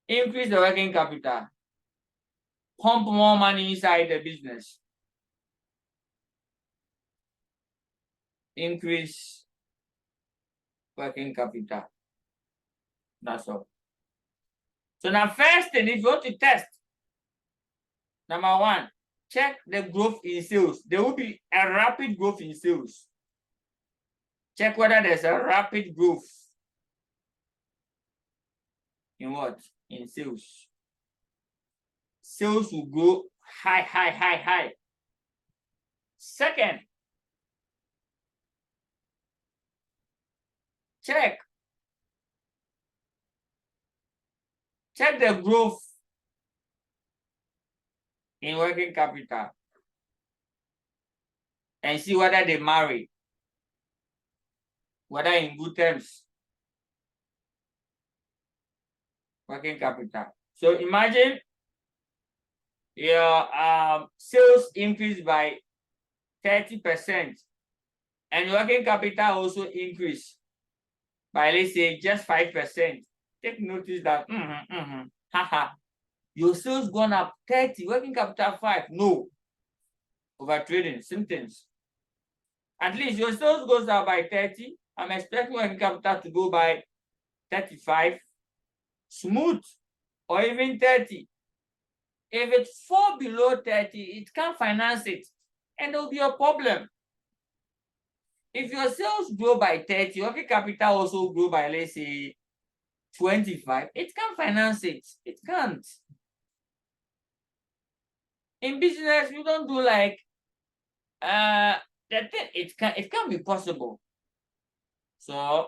Increase the working capital. Pump more money inside the business. Increase working capital. That's all. So now first thing, if you want to test, number one, check the growth in sales. There will be a rapid growth in sales. Check whether there's a rapid growth in what? In sales. Sales will grow high. Second, check the growth in working capital and see whether they marry, whether in good terms. Working capital. So imagine your sales increased by 30% and working capital also increased by, let's say, just 5%. Take notice that your sales gone up 30, working capital 5. No. Overtrading symptoms. At least your sales goes up by 30. I'm expecting working capital to go by 35. Smooth, or even 30. If it falls below 30, it can't finance it, and there will be a problem. If your sales grow by 30, working capital also grow by, let's say, 25, it can't finance it. It can't. In business, we don't do like it can't be possible. So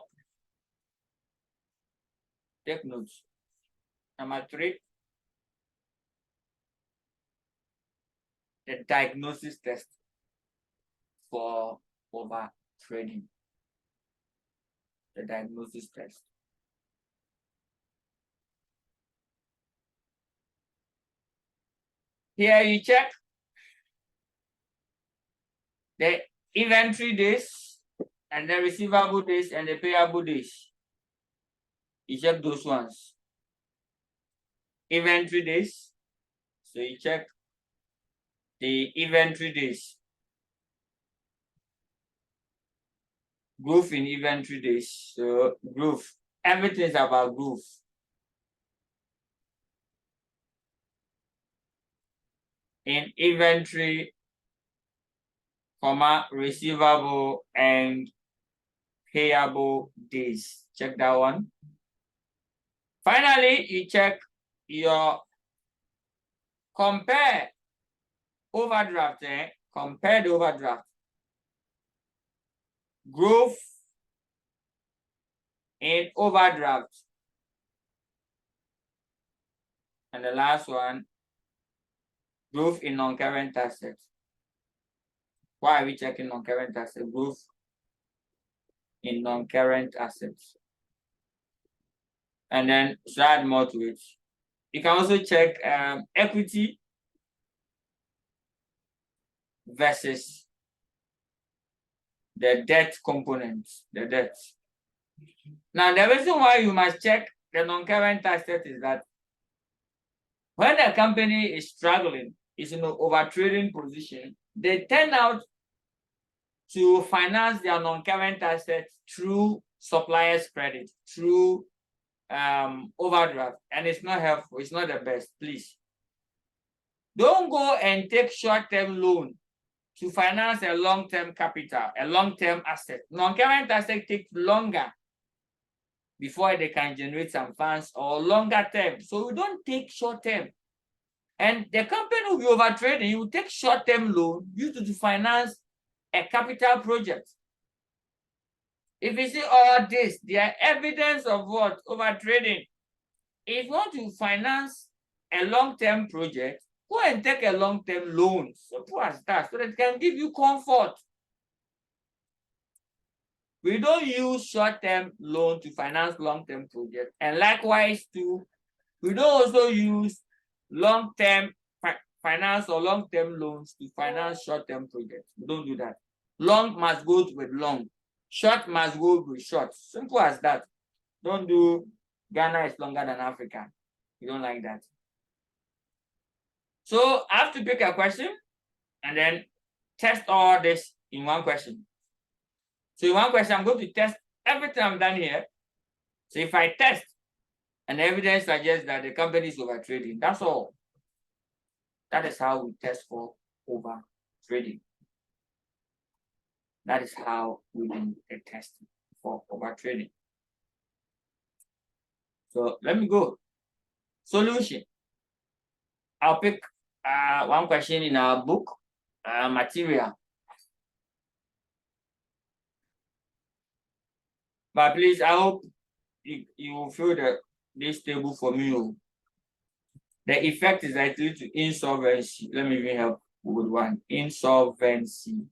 take notes. Number 3, the diagnosis test for overtrading. The diagnosis test. Here you check the inventory days and the receivable days and the payable days. You check those ones. Inventory days. So you check the inventory days. Growth in inventory days. So growth. Everything is about growth. in inventory, comma, receivable and payable days. Check that one. Finally, you check your compare overdraft, compare the overdraft. Growth in overdraft. And the last one, growth in non-current assets. Why are we checking non-current assets? Growth in non-current assets. And then to add more to it, you can also check equity versus the debt component, the debt. Now, the reason why you must check the non-current asset is that when a company is struggling, is in an overtrading position, they tend out to finance their non-current assets through suppliers credit, through overdraft, and it's not helpful. It's not the best. Please don't go and take short-term loan to finance a long-term capital, a long-term asset. Non-current asset takes longer before they can generate some funds, or longer term. So we don't take short-term. And the company will be overtrading. You will take short-term loan used to finance a capital project. If you see all this, there are evidence of what? Overtrading. If you want to finance a long-term project, go and take a long-term loan. Simple as that, so that it can give you comfort. We don't use short-term loan to finance long-term projects. And likewise, too, we don't also use long-term finance or long-term loans to finance short-term projects. We don't do that. Long must go with long. Short must go with short. Simple as that. Don't do Ghana is longer than Africa. We don't like that. So I have to pick a question and then test all this in one question. So in one question, I'm going to test everything I've done here. So if I test and evidence suggests that the company is overtrading, that's all. That is how we test for overtrading. That is how we do a test for overtrading. So let me go. Solution. I'll pick one question in our book material. But please, I hope you will fill this table for me. The effect is likely to insolvency. Let me even help with one. Insolvency.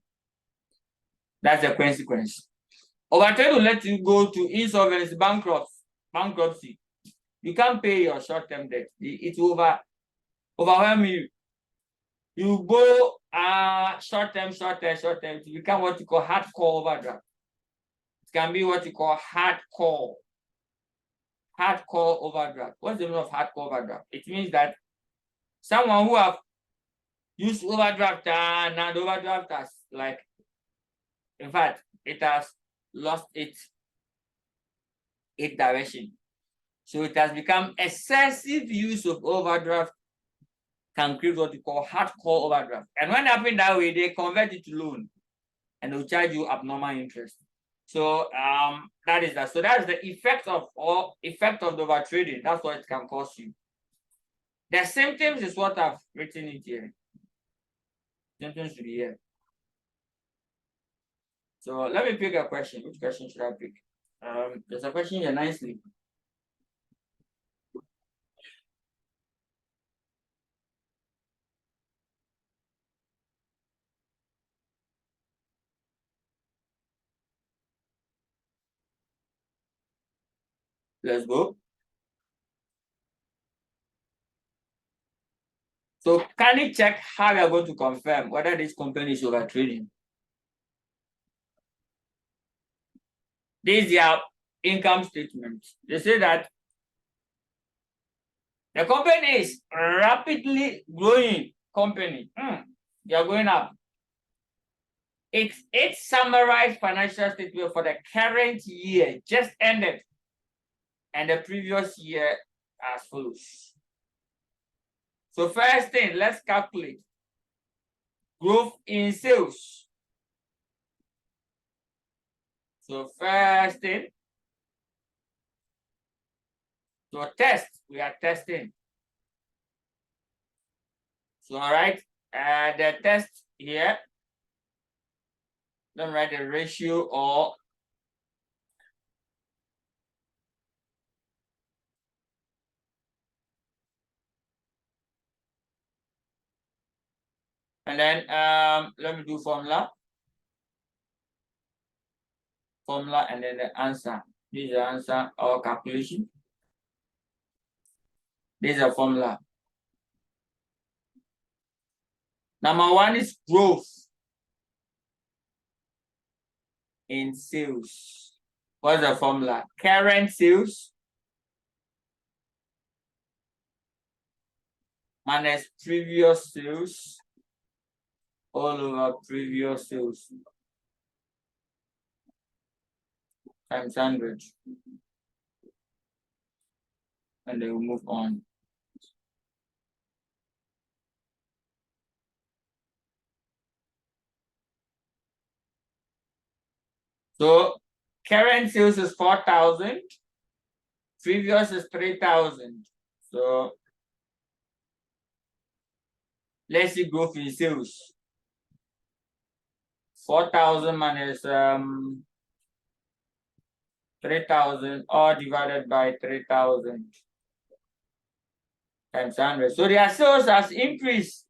That's the consequence. Overtrade will let you go to insolvency, bankruptcy. You can't pay your short-term debt. It will overwhelm you. You go short-term to become what you call hardcore overdraft. It can be what you call hardcore overdraft. What's the meaning of hardcore overdraft? It means that someone who have used overdraft and the overdraft has, like, in fact, it has lost its direction. So it has become excessive use of overdraft can create what we call hardcore overdraft. And when it happens that way, they convert it to loan and they'll charge you abnormal interest. So that is that. So that is the effect of the overtrading. That's what it can cost you. The symptoms is what I've written it here. Symptoms should be here. So let me pick a question. Which question should I pick? There's a question here nicely. Let's go. So can you check how we are going to confirm whether this company is overtrading? This is their income statement. They say that the company is rapidly growing company. They are going up. It's summarized financial statement for the current year just ended and the previous year as follows. So first thing, let's calculate growth in sales. So first thing, to test, we are testing. So all right, the test here, don't write a ratio or and then let me do formula and then the answer. This is the answer or calculation. This is a formula. Number one is growth in sales. What's the formula? Current sales minus previous sales all over previous sales times 100. And then we move on. So current sales is 4,000, previous is 3,000. So let's see growth in sales. 4,000 minus 3,000 or divided by 3,000 times 100. So their sales has increased.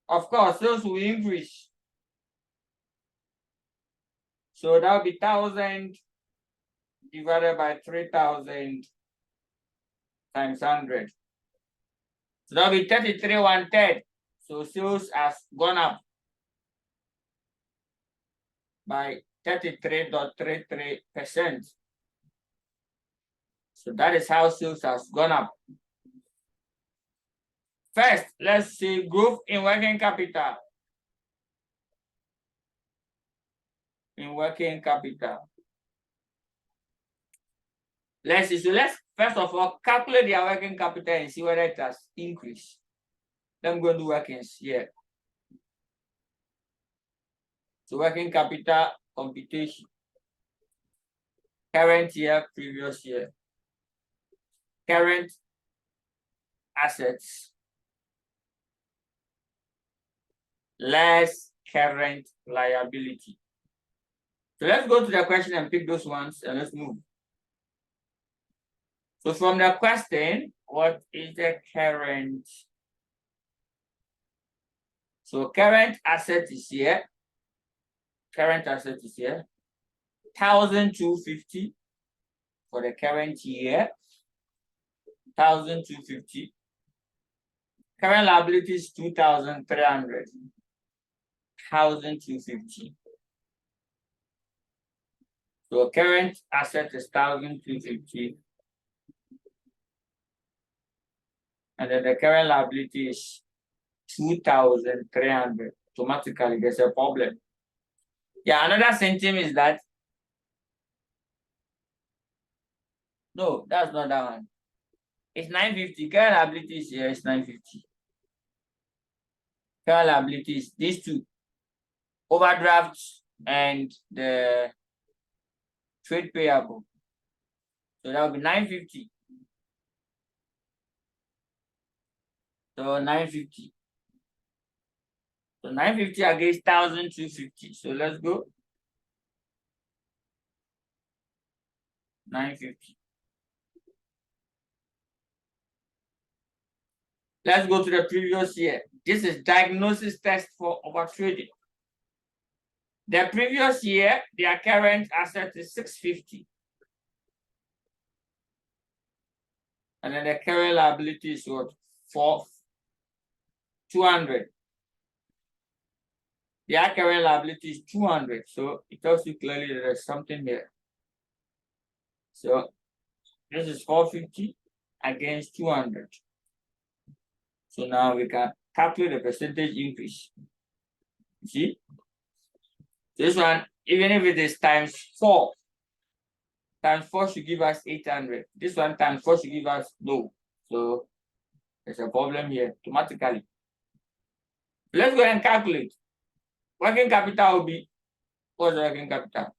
Of course, sales will increase. So that will be 1,000 divided by 3,000 times 100. So that will be 33 1/3. So sales has gone up by 33.33%. So that is how sales has gone up. First, let's see growth in working capital. In working capital. Let's see. So let's first of all calculate their working capital and see whether it has increased. Then go and do workings here. So working capital computation. Current year, previous year. Current assets less current liability. So let's go to the question and pick those ones and let's move. So from the question, what is the current? So current asset is here. Current asset is here. 1,250 for the current year. 1,250. Current liability is 2,300. 1,250. So current asset is 1,250. And then the current liability is 2,300. Automatically, there's a problem. Yeah, another symptom is that. No, that's not that one. It's 950. Current liability is here, it's 950. Current liability is these two. Overdrafts and the trade payable. So that will be 950. So 950. So 950 against 1,250. So let's go. 950. Let's go to the previous year. This is diagnosis test for overtrading. The previous year, their current asset is 650. And then the current liability is what? 200. Their current liability is 200. So it tells you clearly that there's something there. So this is 450 against 200. So now we can calculate the percentage increase. You see? This one, even if it is times 4 should give us 800. This one times 4 should give us no. So there's a problem here automatically. Let's go and calculate. Working capital will be, what's the working capital?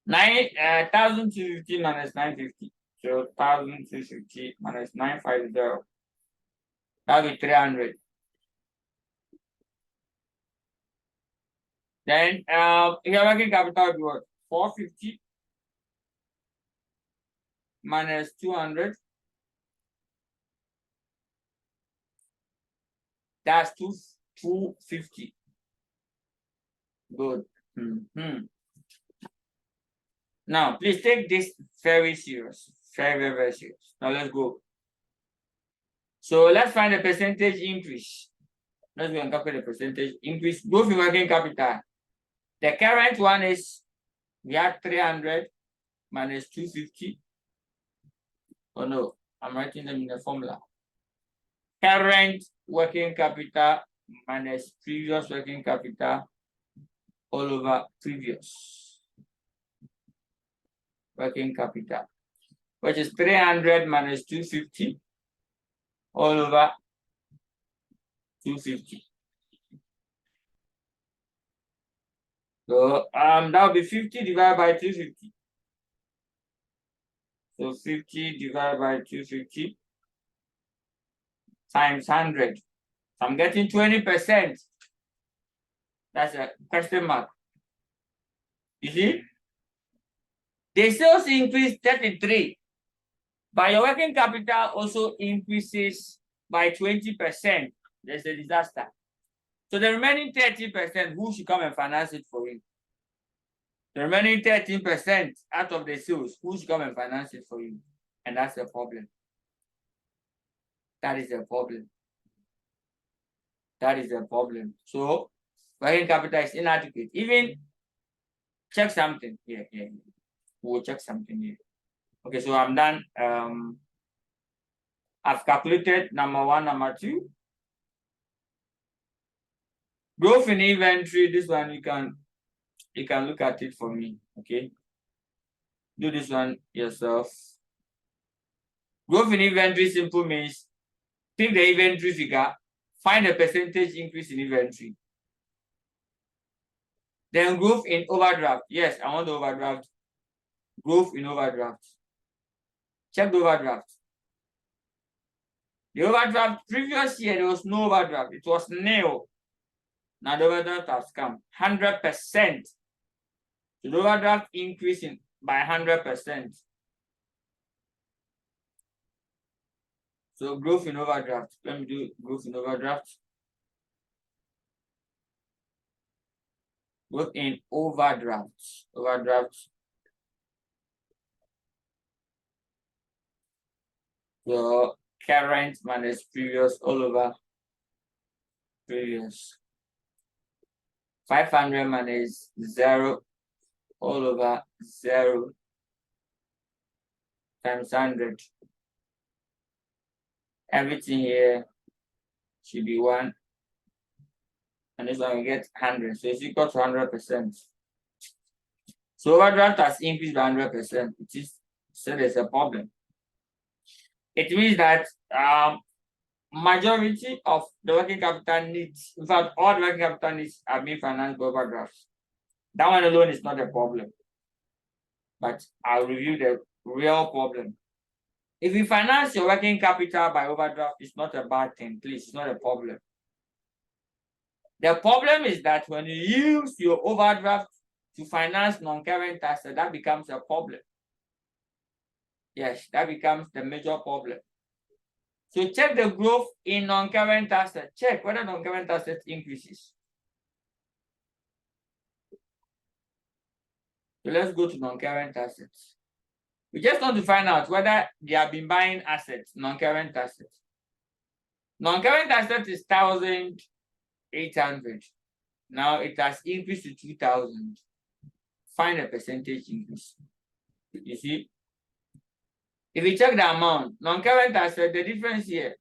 1,250 minus 950. So 1,250 minus 950. That'll be 300. Then here working capital will be what? 450 minus 200. That's 250. Good. Now, please take this very serious. Very, very, very serious. Now let's go. So let's find the percentage increase. Let's go and calculate the percentage increase. Growth in working capital. The current one is, we have 300 minus 250. Oh no, I'm writing them in the formula. Current working capital minus previous working capital all over previous working capital, which is 300 minus 250 all over 250. So that will be 50 divided by 250. So 50 divided by 250 times 100. So I'm getting 20%. That's a question mark. You see? The sales increase 33, but your working capital also increases by 20%. There's a disaster. So the remaining 30%, who should come and finance it for you? The remaining 13% out of the sales, who should come and finance it for you? And that's the problem. That is the problem. That is the problem. So working capital is inadequate. Even check something here. We'll check something here. Okay, so I'm done. I've calculated number one, number two. Growth in inventory, this one you can look at it for me. Okay. Do this one yourself. Growth in inventory simple means take the inventory figure, find a percentage increase in inventory. Then growth in overdraft. Yes, I want the overdraft. Growth in overdraft. Check the overdraft. The overdraft, previous year there was no overdraft. It was nil. Now the overdraft has come 100%. So the overdraft increasing by 100%. So growth in overdraft. Let me do growth in overdraft. Growth in overdraft. Overdraft. So current minus previous all over previous. 500 minus 0 all over 0 times 100. Everything here should be 1. And this one we get 100. So it's equal to 100%. So overdraft has increased by 100%. It is, so there's a problem. It means that majority of the working capital needs, in fact, all the working capital needs are being financed by overdrafts. That one alone is not a problem. But I'll review the real problem. If you finance your working capital by overdraft, it's not a bad thing, please. It's not a problem. The problem is that when you use your overdraft to finance non-current assets, that becomes a problem. Yes, that becomes the major problem. So check the growth in non-current assets. Check whether non-current assets increases. So let's go to non-current assets. We just want to find out whether they have been buying assets, non-current assets. Non-current assets is 1,800. Now it has increased to 2,000. Find a percentage increase. You see? If you check the amount, non-current asset, the difference here,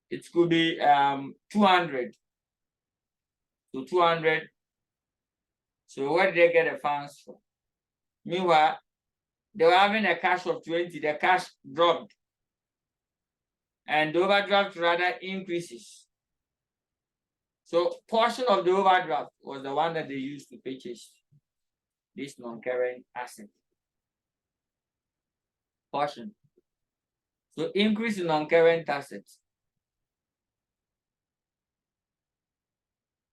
it could be 200. So 200. So where did they get the funds from? Meanwhile, they were having a cash of 20, the cash dropped. and the overdraft rather increases. So portion of the overdraft was the one that they used to purchase this non-current asset. Portion. So increase in non-current assets.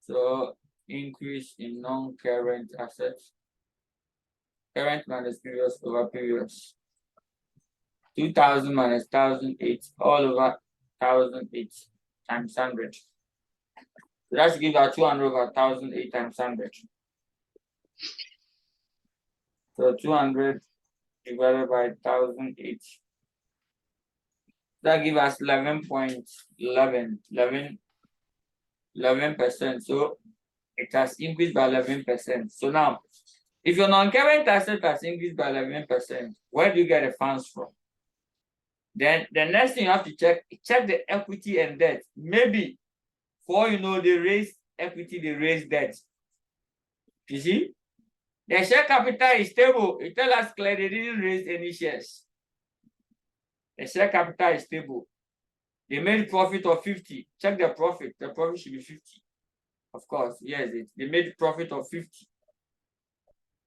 So increase in non-current assets. Current minus previous over previous. 2000 minus 1008 all over 1008 times 100. So that's give us 200 over 1008 times 100. So 200 divided by 1008. That gives us 11%. So it has increased by 11%. So now, if your non-current asset has increased by 11%, where do you get the funds from? Then the next thing you have to check the equity and debt. Maybe, for you know, they raise equity, they raise debt. You see? The share capital is stable. It tells us clearly they didn't raise any shares. The share capital is stable. They made profit of 50. Check the profit. The profit should be 50. Of course, yes, they made profit of 50.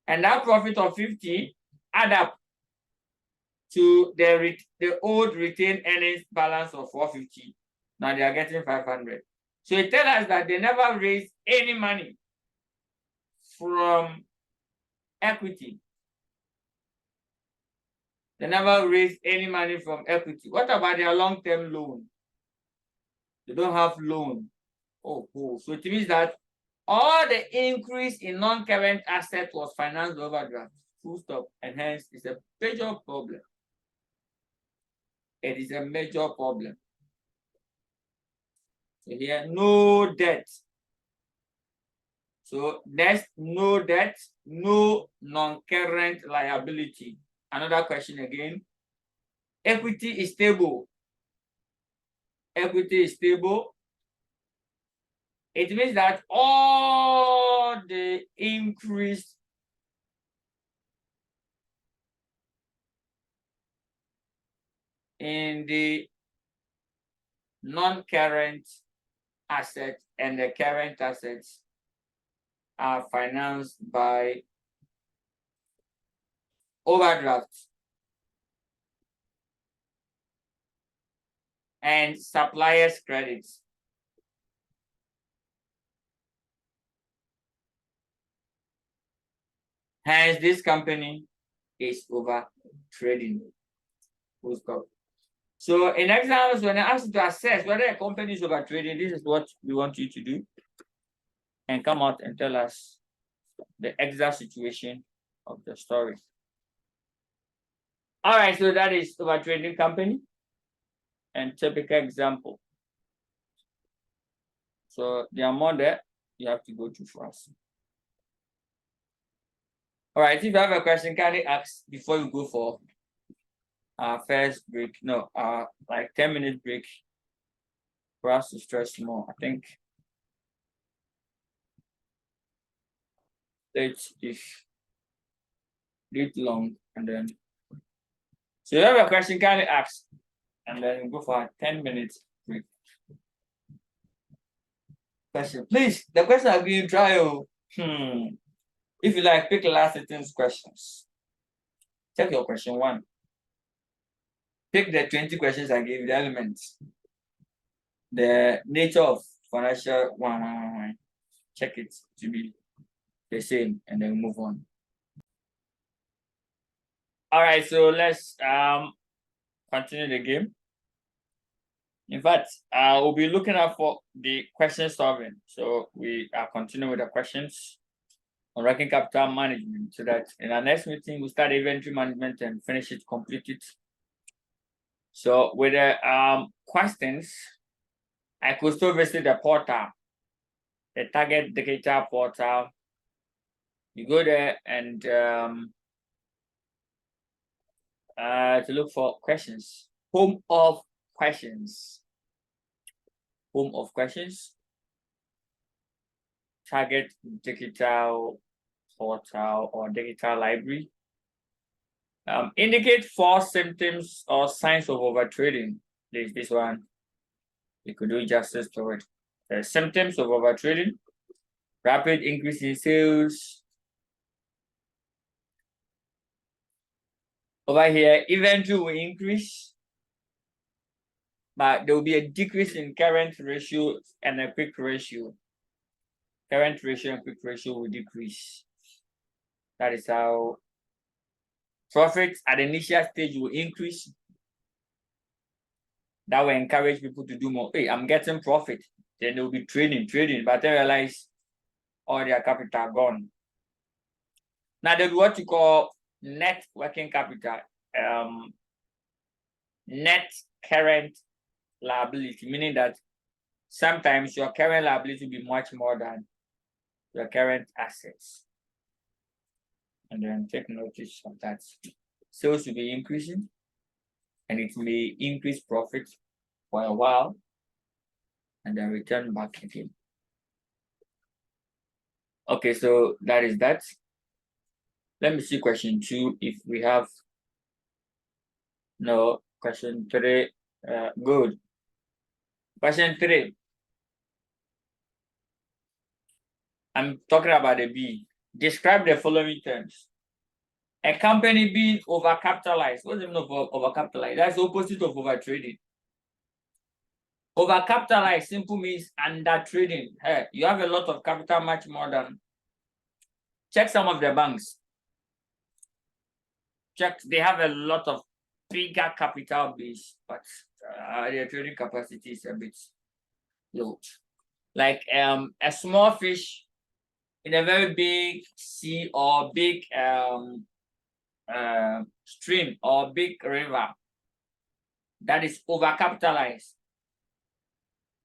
And that profit of 50 add up to the old retained earnings balance of 450. Now they are getting 500. So it tells us that they never raised any money from equity. They never raised any money from equity. What about their long-term loan? They don't have loan. Oh, so it means that all the increase in non-current assets was financed overdraft. Full stop. And hence it's a major problem. It is a major problem. So here, no debt. So next, no debt, no non-current liability. Another question again. Equity is stable. Equity is stable. It means that all the increase in the non-current assets and the current assets are financed by overdraft and suppliers' credits. Hence, this company is over trading. Full stop. So in exams, when I ask you to assess whether a company is over trading, this is what we want you to do. And come out and tell us the exact situation of the story. All right, so that is over trading company and typical example. So there are more there you have to go to for us. All right, if you have a question, kindly ask before you go for our first break. No, like 10-minute break for us to stretch more. I think it's bit long, and then so if you have a question, kindly ask, and then go for a 10-minute break. Question, please. The question I'll give you trial. If you like, pick last sentence questions. Check your question 1. Pick the 20 questions I gave you, the elements, the nature of financial one. Check it to be the same, and then move on. All right, so let's continue the game. In fact, we'll be looking out for the question solving. So we are continuing with the questions on working capital management, so that in our next meeting we'll start inventory management and finish it, complete it. So with the questions, I could still visit the portal, the target digital portal. You go there and to look for questions. Home of questions. Home of questions. Target digital portal or digital library. Indicate 4 symptoms or signs of overtrading. Please, this one. You could do justice to it. The symptoms of overtrading: rapid increase in sales. Over here, inventory will increase, but there will be a decrease in current ratio and a quick ratio. Current ratio and quick ratio will decrease. That is how profits at the initial stage will increase. That will encourage people to do more. Hey, I'm getting profit. Then they will be trading, but they realize all their capital gone. Now there's what you call net working capital, net current liability, meaning that sometimes your current liability will be much more than your current assets. And then take notice of that. Sales will be increasing, and it may increase profit for a while and then return back again. Okay, so that is that. Let me see question 2 if we have. No, question 3. Good. Question 3. I'm talking about the B. Describe the following terms. A company being overcapitalized. What's the meaning of overcapitalized? That's the opposite of overtrading. Overcapitalized simple means under trading. Hey, you have a lot of capital, much more than. Check some of the banks. Check, they have a lot of bigger capital base, but their trading capacity is a bit low. Like a small fish in a very big sea or big stream or big river, that is overcapitalized.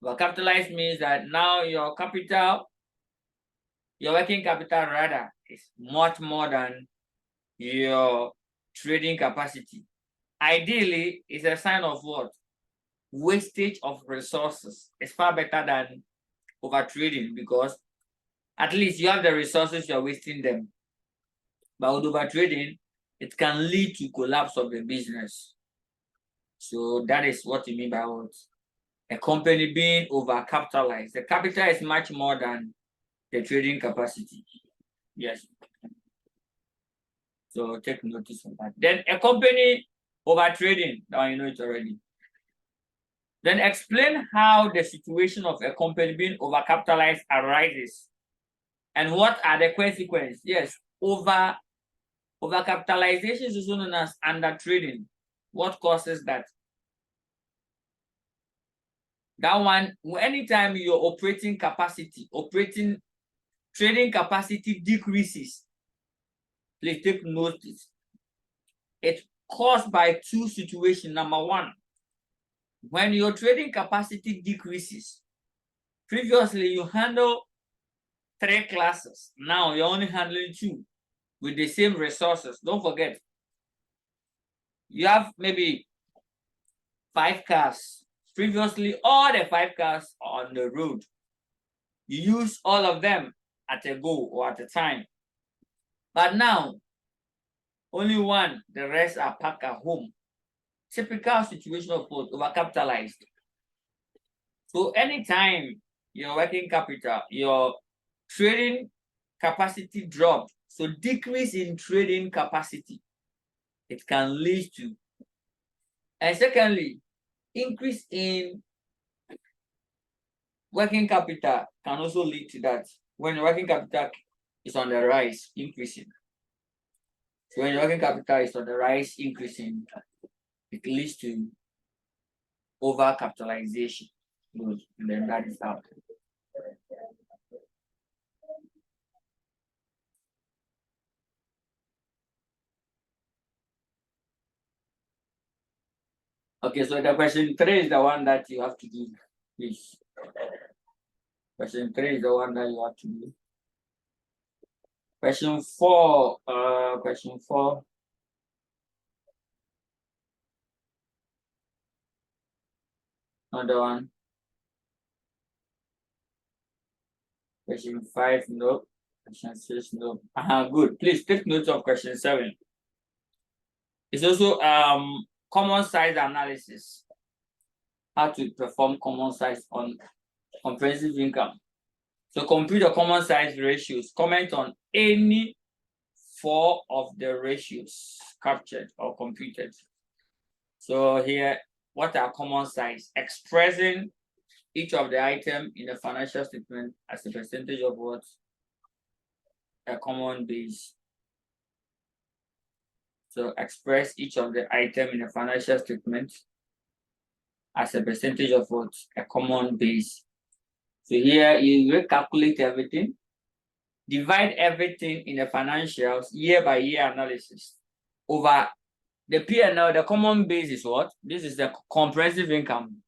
Overcapitalized means that now your capital, your working capital rather, is much more than your trading capacity. Ideally, it's a sign of what? Wastage of resources. It's far better than overtrading, because at least you have the resources, you're wasting them. But with overtrading, it can lead to collapse of the business. So that is what you mean by what? A company being overcapitalized. The capital is much more than the trading capacity. Yes. So take notice of that. Then a company overtrading, now you know it already. Then explain how the situation of a company being overcapitalized arises and what are the consequences. Yes, overcapitalization is also known as undertrading. What causes that? That one, anytime your operating trading capacity decreases, please take notice. It's caused by two situations. Number one, when your trading capacity decreases, previously you handle 3 classes. Now you're only handling 2 with the same resources. Don't forget, you have maybe 5 cars. Previously, all the 5 cars are on the road. You use all of them at a go or at a time. But now, only 1, the rest are parked at home. Typical situation of both overcapitalized. So anytime your working capital, your trading capacity dropped, so decrease in trading capacity, it can lead to. And secondly, increase in working capital can also lead to that. When working capital is on the rise, increasing. So when working capital is on the rise, increasing, it leads to overcapitalization. Good. And then that is how. Okay, so the question 3 is the one that you have to do, please. Question 3 is the one that you have to do. Question 4, another one. Question 5, no. Question 6, no. Good. Please take note of question 7. It's also common size analysis. how to perform common size on comprehensive income. So compute the common size ratios. Comment on any 4 of the ratios captured or computed. So here, what are common size? Expressing each of the item in a financial statement as a percentage of what? A common base. So express each of the item in a financial statement as a percentage of what? A common base. So here you recalculate everything, divide everything in the financials year by year analysis over the P&L. The common base is what? This is the comprehensive income.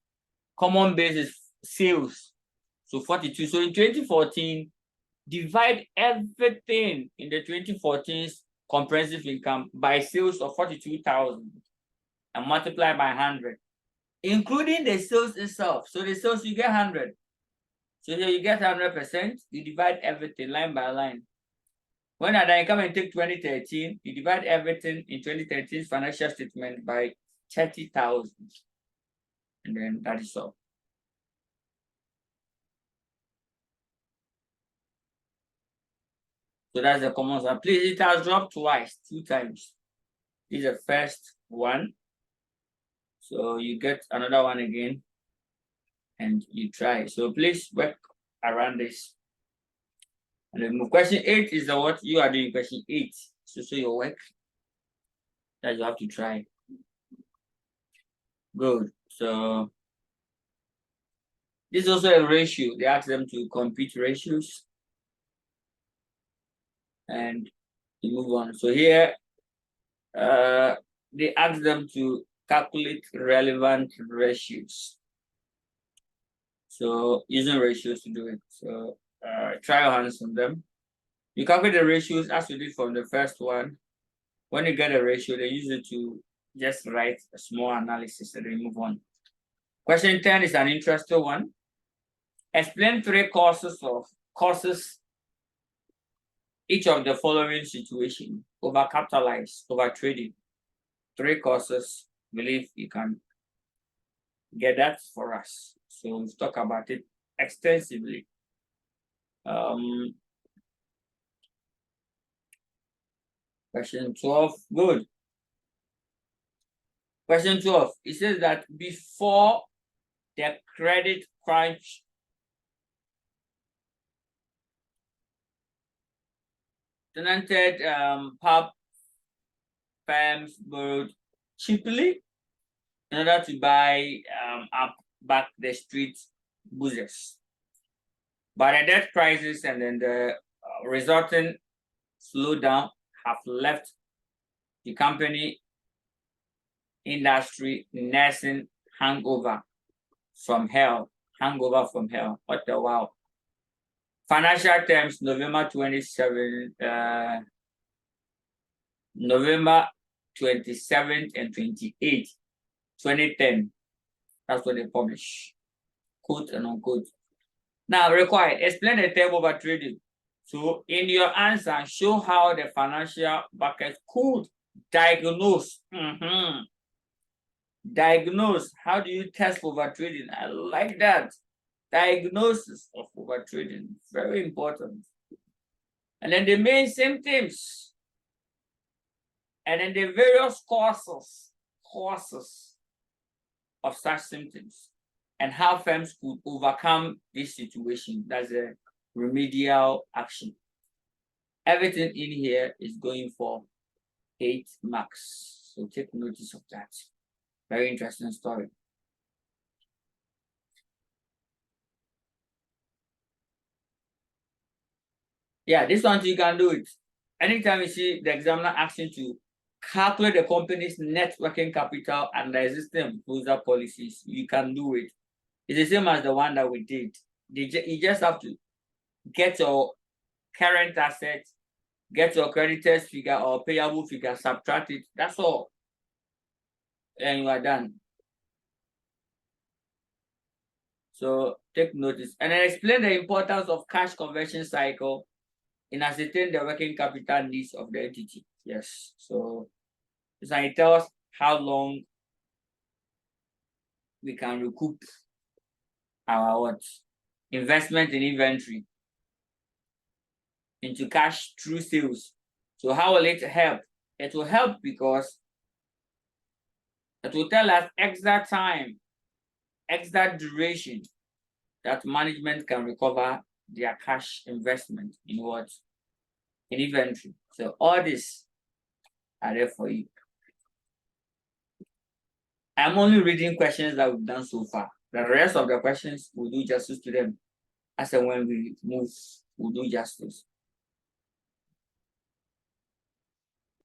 Common base is sales. So 42. So in 2014, divide everything in the 2014's comprehensive income by sales of 42,000 and multiply by 100, including the sales itself. So the sales you get 100. So here you get 100%, you divide everything line by line. When I come and take 2013, you divide everything in 2013's financial statement by 30,000. And then that is all. So that's the common one. Please, it has dropped twice, 2 times. This is the first one. So you get another one again and you try. So please work around this. And then question 8 is the what you are doing. Question 8. So your work that you have to try. Good. So this is also a ratio. They ask them to compute ratios. And you move on. So here, they ask them to calculate relevant ratios. So using ratios to do it. So try your hands on them. You calculate the ratios as you did from the first one. When you get a ratio, they use it to just write a small analysis and then move on. Question 10 is an interesting one. Explain 3 causes each of the following situation: overcapitalized, overtrading. 3 causes. Believe you can get that for us. So we've talked about it extensively. Question 12, good. Question 12, it says that before the credit crunch, tenanted pub firms borrowed cheaply in order to buy up back the street boozers. But the debt crisis and then the resulting slowdown have left the company industry nursing hangover from hell. Hangover from hell. What a wow. Financial terms, November 27th and 28th, 2010. That's what they publish. Quote and unquote. Now, required, explain the term over trading. So in your answer, show how the financial bucket could diagnose. Diagnose. How do you test for overtrading? I like that. Diagnosis of overtrading. Very important. And then the main symptoms. And then the various causes of such symptoms. And how firms could overcome this situation. That's a remedial action. Everything in here is going for 8 marks. So take notice of that. Very interesting story. Yeah, this one you can do it. Anytime you see the examiner asking to calculate the company's net working capital and the existing proposal policies, you can do it. It's the same as the one that we did. You just have to get your current assets, get your creditors figure or payable figure, subtract it. That's all. And you are done. So take notice. And then explain the importance of cash conversion cycle in ascertaining the working capital needs of the entity. Yes. So it tells how long we can recoup our what? Investment in inventory into cash through sales. So how will it help? It will help because it will tell us exact time, exact duration that management can recover their cash investment in what? In inventory. So all this are there for you. I'm only reading questions that we've done so far. The rest of the questions we'll do justice to them. As and when we move, we'll do justice.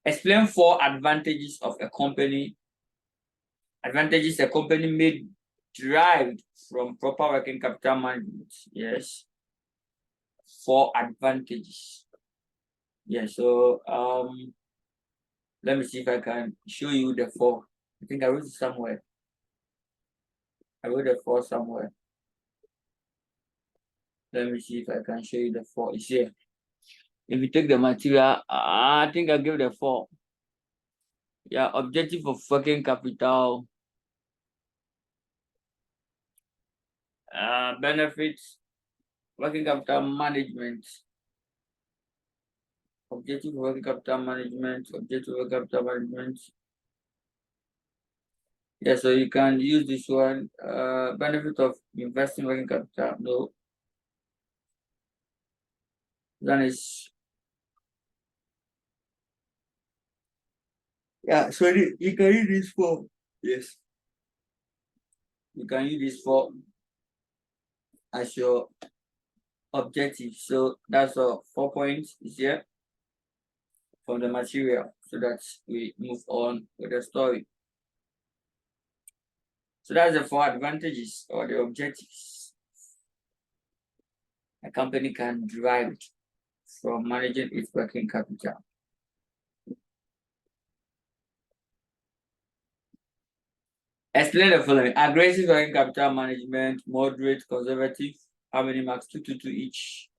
Explain 4 advantages of a company. Advantages a company may derive from proper working capital management. Yes. 4 advantages. Yes, so let me see if I can show you the 4. I think I wrote it somewhere. I wrote the 4 somewhere. Let me see if I can show you the 4. It's here. If you take the material, I think I gave the 4. Yeah, objective of working capital, benefits, working capital management, objective of working capital management, objective of working capital management. Yeah, so you can use this one. Benefit of investing working capital. No, that is. Yeah, so you can use this for. Yes. You can use this for as your objective. So that's 4 points is here from the material so that we move on with the story. So that's the 4 advantages or the objectives a company can derive from managing its working capital. Explain the following: aggressive working capital management, moderate, conservative. How many marks? 2, 2, 2 each.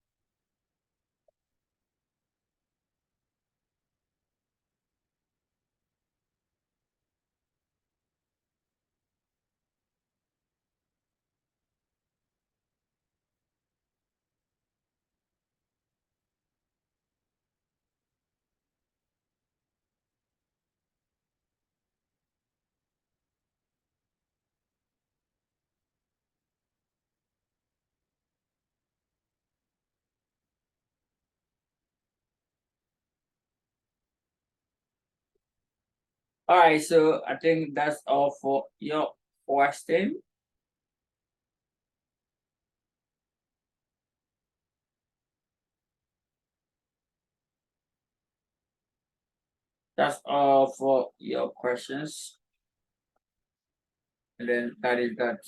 All right, so I think that's all for your question. That's all for your questions. And then that is that.